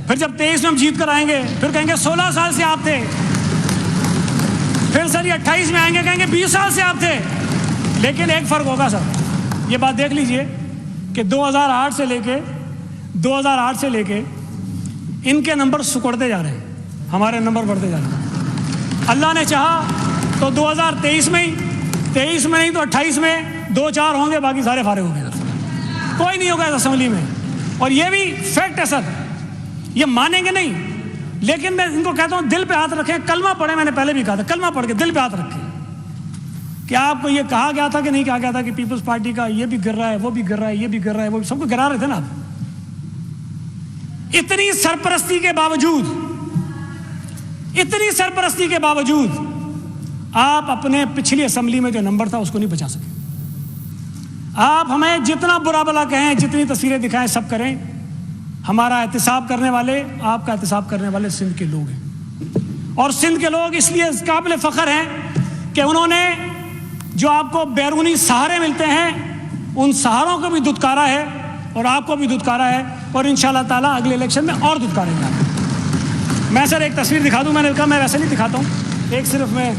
फिर जब 23 में हम जीत कर आएंगे फिर कहेंगे 16 साल से आप थे, फिर सर ये 28 में आएंगे कहेंगे 20 साल से आप थे। लेकिन एक फ़र्क होगा सर, ये बात देख लीजिए कि 2008 से लेके इनके नंबर सुकड़ते जा रहे हैं, हमारे नंबर बढ़ते जा रहे हैं। अल्लाह ने चाहा तो 2023 में ही, 23 में नहीं तो 28 में 2-4 होंगे, बाकी सारे फारे होंगे, कोई नहीं होगा इस असेंबली में। और ये भी फैक्ट है सर, ये मानेंगे नहीं, लेकिन मैं इनको कहता हूँ दिल पे हाथ रखें, कलमा पढ़े। मैंने पहले भी कहा था कलमा पढ़ के दिल पे हाथ रखें। क्या आपको ये कहा गया था कि नहीं कहा गया था कि पीपल्स पार्टी का ये भी गिर रहा है, वो भी गिर रहा है, ये भी गिर रहा है, वो भी, सबको गिरा रहे थे ना आप। इतनी सरपरस्ती के बावजूद आप अपने पिछली असेंबली में जो नंबर था उसको नहीं बचा सके। आप हमें जितना बुरा भला कहें, जितनी तस्वीरें दिखाएं, सब करें, हमारा एहतिसाब करने वाले, आपका एहतिसाब करने वाले सिंध के लोग हैं। और सिंध के लोग इसलिए काबिल फ़ख्र हैं कि उन्होंने जो आपको बैरूनी सहारे मिलते हैं, उन सहारों को भी दुत्कारा है और आपको भी दुत्कारा है, और इंशाल्लाह ताला अगले इलेक्शन में और दुत्कारेंगे। मैं सर एक तस्वीर दिखा दूं, मैंने कहा मैं वैसे नहीं दिखाता हूँ, एक सिर्फ मैं,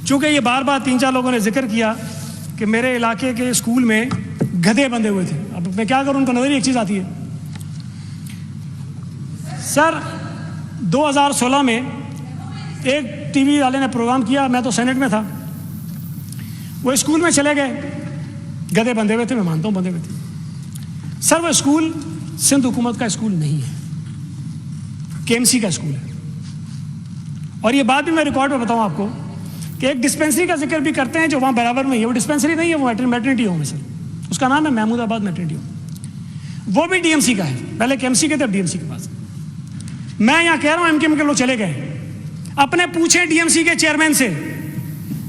चूँकि ये बार बार 3-4 लोगों ने जिक्र किया कि मेरे इलाके के स्कूल में गधे बंधे हुए थे। अब मैं क्या करूँ, उनको नज़र एक चीज़ आती है। सर 2016 में एक टीवी वाले ने प्रोग्राम किया, मैं तो सेनेट में था, वो स्कूल में चले गए, गधे बंधे हुए थे, मैं मानता हूँ बंधे हुए थे। सर वो स्कूल सिंध हुकूमत का स्कूल नहीं है, केएमसी का स्कूल है। और ये बात भी मैं रिकॉर्ड में बताऊँ आपको कि एक डिस्पेंसरी का जिक्र भी करते हैं जो वहाँ बराबर में है, वो डिस्पेंसरी नहीं है, वो मैटरनिटी होम है सर, उसका नाम है महमूदाबाद मैटरनिटी होम, वो भी डीएमसी का है, पहले केएमसी के थे, अब डीएमसी के पास। मैं यहाँ कह रहा हूँ एमकेएम के लोग चले गए, अपने पूछे डीएमसी के चेयरमैन से,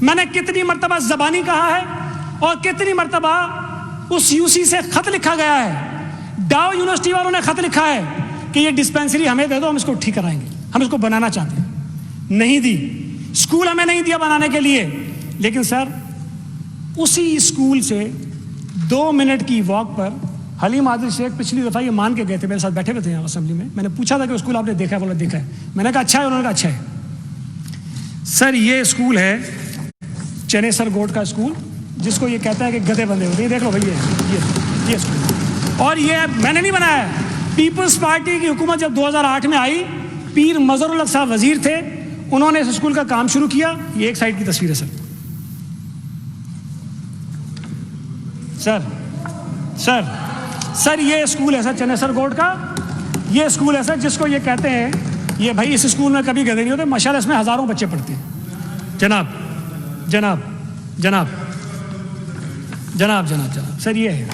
मैंने कितनी मर्तबा ज़बानी कहा है और कितनी मर्तबा उस यूसी से खत लिखा गया है, डाउ यूनिवर्सिटी वालों ने खत लिखा है कि ये डिस्पेंसरी हमें दे दो, हम इसको ठीक कराएंगे, हम इसको बनाना चाहते हैं, नहीं दी, स्कूल हमें नहीं दिया बनाने के लिए। लेकिन सर उसी स्कूल से 2 मिनट की वॉक पर हलीम आदिल शेख पिछली दफ़ा ये मान के गए थे, मेरे साथ बैठे हुए थे यहाँ असेंबली में, मैंने पूछा था कि स्कूल आपने देखा है, बोला देखा है, मैंने कहा अच्छा है, उन्होंने कहा अच्छा है। सर ये स्कूल है चनेसर गोट का स्कूल, जिसको ये कहता है कि गधे बंधे होते हैं, देख लो भैया ये स्कूल, और ये मैंने नहीं बनाया है, पीपल्स पार्टी की हुकूमत जब 2008 में आई, पीर मजहरुल हक साहब वजीर थे, उन्होंने इस स्कूल का काम शुरू किया। ये एक साइड की तस्वीर है सर ये स्कूल है सर चनेसर गोट का, ये स्कूल है सर जिसको ये कहते हैं, ये भाई इस स्कूल में कभी गधे नहीं होते, माशाल्लाह इसमें हजारों बच्चे पढ़ते हैं। जनाब जनाब जनाब जनाब जनाब जनाब सर ये है।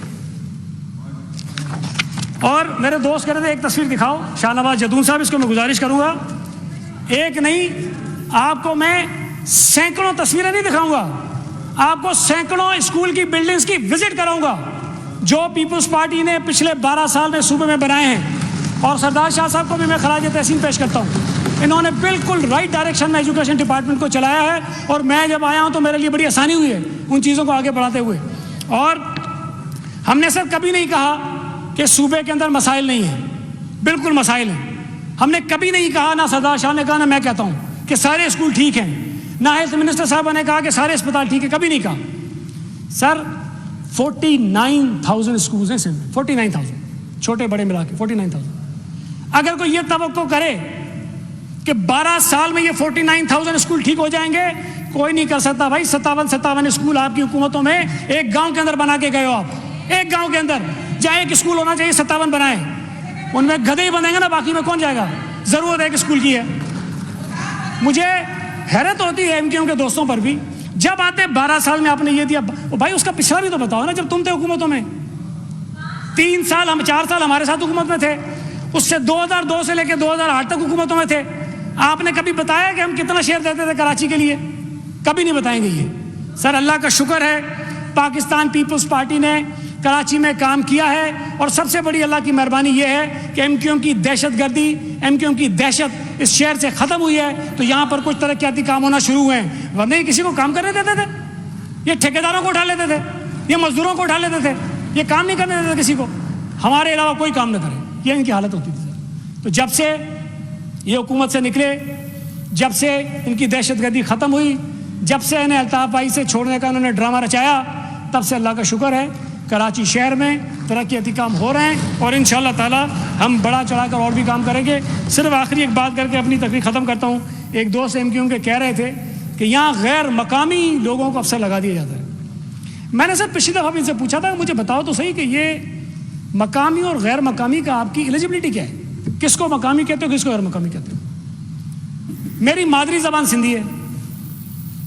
और मेरे दोस्त कह रहे थे एक तस्वीर दिखाओ, शाहनवाज जदून साहब, इसको मैं गुजारिश करूंगा, एक नहीं आपको मैं सैकड़ों तस्वीरें नहीं दिखाऊंगा, आपको सैकड़ों स्कूल की बिल्डिंग्स की विजिट कराऊंगा जो पीपल्स पार्टी ने पिछले 12 साल में सूबे में बनाए हैं। और सरदार शाह साहब को भी मैं खराज तहसीन पेश करता हूँ, इन्होंने बिल्कुल राइट डायरेक्शन में एजुकेशन डिपार्टमेंट को चलाया है, और मैं जब आया हूँ तो मेरे लिए बड़ी आसानी हुई है उन चीज़ों को आगे बढ़ाते हुए। और हमने सर कभी नहीं कहा कि सूबे के अंदर मसाइल नहीं है, बिल्कुल मसाइल हैं। हमने कभी नहीं कहा, ना सरदार शाह ने कहा, ना मैं कहता हूँ कि सारे स्कूल ठीक हैं, ना हेल्थ मिनिस्टर साहब ने कहा कि सारे अस्पताल ठीक है, कभी नहीं कहा। सर 49,000 स्कूल्स हैं सिंध में, 49,000 छोटे बड़े मिला के 49,000। अगर कोई ये तवक्को करे कि 12 साल में ये 49,000 स्कूल ठीक हो जाएंगे, कोई नहीं कर सकता भाई। 57 स्कूल आपकी हुकूमतों में एक गांव के अंदर बना के गए हो आप, एक गांव के अंदर जहाँ एक स्कूल होना चाहिए 57 बनाए, उनमें गधे ही बनेंगे ना, बाकी में कौन जाएगा। जरूरत है एक स्कूल की है। मुझे हैरत होती है एमक्यूएम के दोस्तों पर भी, जब आते 12 साल में आपने ये दिया, भाई उसका पिछला भी तो बताओ ना, जब तुम थे हुकूमतों में 3 साल, हम 4 साल हमारे साथ हुकूमत में थे, उससे 2002 से लेकर 2008 तक हुकूमतों में थे, आपने कभी बताया कि हम कितना शेयर देते थे कराची के लिए? कभी नहीं बताएंगे ये। सर अल्लाह का शुक्र है पाकिस्तान पीपल्स पार्टी ने कराची में काम किया है, और सबसे बड़ी अल्लाह की मेहरबानी ये है कि एमक्यूएम की दहशतगर्दी, एमक्यूएम की दहशत इस शहर से ख़त्म हुई है, तो यहाँ पर कुछ तरक्याती काम होना शुरू हुए हैं। वरना ये किसी को काम करने देते थे? ये ठेकेदारों को उठा लेते थे, ये मजदूरों को उठा लेते थे, ये काम नहीं करने देते किसी को, हमारे अलावा कोई काम न करे, ये इनकी हालत होती थी। तो जब से ये हुकूमत से निकले, जब से इनकी दहशतगर्दी ख़त्म हुई, जब से इन्हें अल्ताफ़ भाई से छोड़ने का उन्होंने ड्रामा रचाया, तब से अल्लाह का शुक्र है कराची शहर में तरक्याती काम हो रहे हैं, और इंशाअल्लाह ताला हम बड़ा चढ़ाकर और भी काम करेंगे। सिर्फ आखिरी एक बात करके अपनी तकरीर ख़त्म करता हूँ। एक दोस्त एमक्यूएम के कह रहे थे कि यहाँ गैर मकामी लोगों को अफसर लगा दिया जाता है। मैंने सर पिछली दफ़ा भी इनसे पूछा था, मुझे बताओ तो सही कि ये मकामी और गैर मकामी का आपकी एलिजिबिलिटी क्या है, किसको मकामी कहते हो, किसको गैर मकामी कहते हो? मेरी मादरी ज़बान सिंधी है,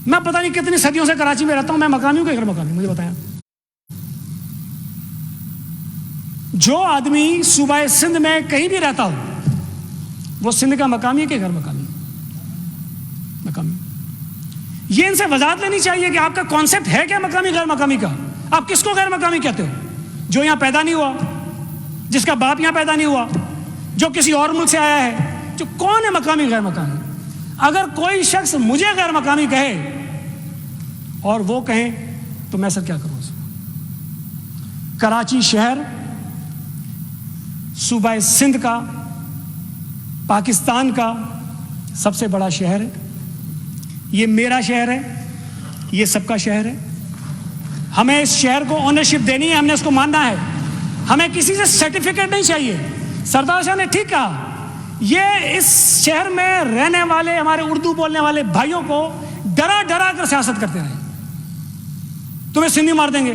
मैं पता नहीं कितनी सदियों से कराची में रहता हूँ, मैं मकामी हूँ कि गैर मकामी, मुझे बताया। जो आदमी सूबा सिंध में कहीं भी रहता हो, वो सिंध का मकामी है कि गैर मकामी? मकामी। ये इनसे वजाहत लेनी चाहिए कि आपका कॉन्सेप्ट है क्या मकामी गैर मकामी का। आप किसको गैर मकामी कहते हो? जो यहाँ पैदा नहीं हुआ, जिसका बाप यहाँ पैदा नहीं हुआ, जो किसी और मुल्क से आया है, जो कौन है मकामी गैर मकामी? अगर कोई शख्स मुझे गैर मकामी कहे और वो कहे तो मैं सर क्या करूँ? कराची शहर सूबा सिंध का, पाकिस्तान का सबसे बड़ा शहर है। ये मेरा शहर है, ये सबका शहर है। हमें इस शहर को ओनरशिप देनी है, हमने इसको मानना है। हमें किसी से सर्टिफिकेट नहीं चाहिए। सरदार शाह ने ठीक कहा ये इस शहर में रहने वाले हमारे उर्दू बोलने वाले भाइयों को डरा डरा कर सियासत करते रहे। तुम्हें सिंधी मार देंगे,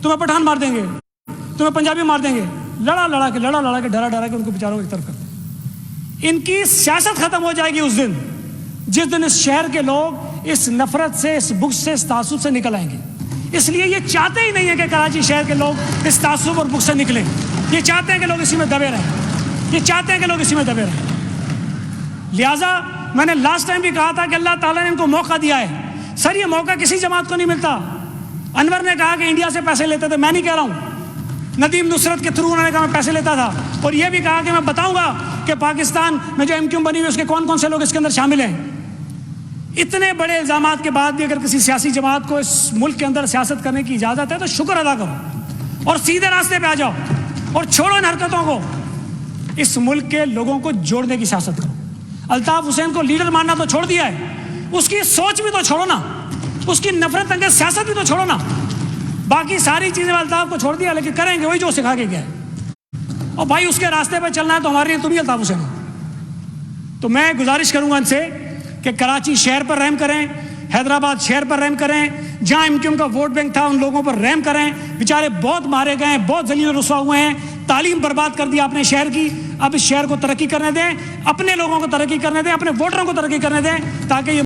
तुम्हें पठान मार देंगे, तुम्हें पंजाबी मार देंगे, लड़ा लड़ा के डरा डरा के उनको बेचारों को एक तरफ करते। इनकी सियासत खत्म हो जाएगी उस दिन जिस दिन इस शहर के लोग इस नफरत से, इस बुग़्ज़ से, इस तासुब से निकल आएंगे। इसलिए ये चाहते ही नहीं है कि कराची शहर के लोग इस तासुब और बुग़्ज़ से निकलें। ये चाहते हैं कि लोग इसी में दबे रहें, ये चाहते हैं कि लोग इसी में दबे रहें। लिहाजा मैंने लास्ट टाइम भी कहा था कि अल्लाह ताला ने इनको मौका दिया है। सर ये मौका किसी जमात को नहीं मिलता। अनवर ने कहा कि इंडिया से पैसे लेते थे, मैं नहीं कह रहा हूँ। नदीम नुसरत के थ्रू उन्होंने कहा मैं पैसे लेता था, और यह भी कहा कि मैं बताऊंगा कि पाकिस्तान में जो MQ बनी हुई उसके कौन कौन से लोग इसके अंदर शामिल हैं। इतने बड़े इल्जामात के बाद भी अगर किसी सियासी जमात को इस मुल्क के अंदर सियासत करने की इजाज़त है तो शुक्र अदा करो और सीधे रास्ते पे आ जाओ और छोड़ो इन हरकतों को। इस मुल्क के लोगों को जोड़ने की सियासत करो। अल्ताफ हुसैन को लीडर मानना तो छोड़ दिया है, उसकी सोच भी तो छोड़ो ना, उसकी नफरत अंगेज सियासत भी तो छोड़ो ना। बाकी सारी चीज़ें अल्ताफ को छोड़ दिया, लेकिन करेंगे वही जो सिखा के गया है। और भाई उसके रास्ते पर चलना है तो हमारे लिए तुम ही अल्ताफ हुसैन हो। तो मैं गुजारिश करूंगा इनसे कि कराची शहर पर रहम करें, हैदराबाद शहर पर रहम करें, जहाँ MQ का वोट बैंक था उन लोगों पर रहम करें। बेचारे बहुत मारे गए हैं, बहुत जलील रुसवा हुए हैं, तालीम बर्बाद कर दी आपने शहर की। अब इस शहर को तरक्की करने दें, अपने लोगों को तरक्की करने दें, अपने वोटरों को तरक्की करने दें, ताकि ये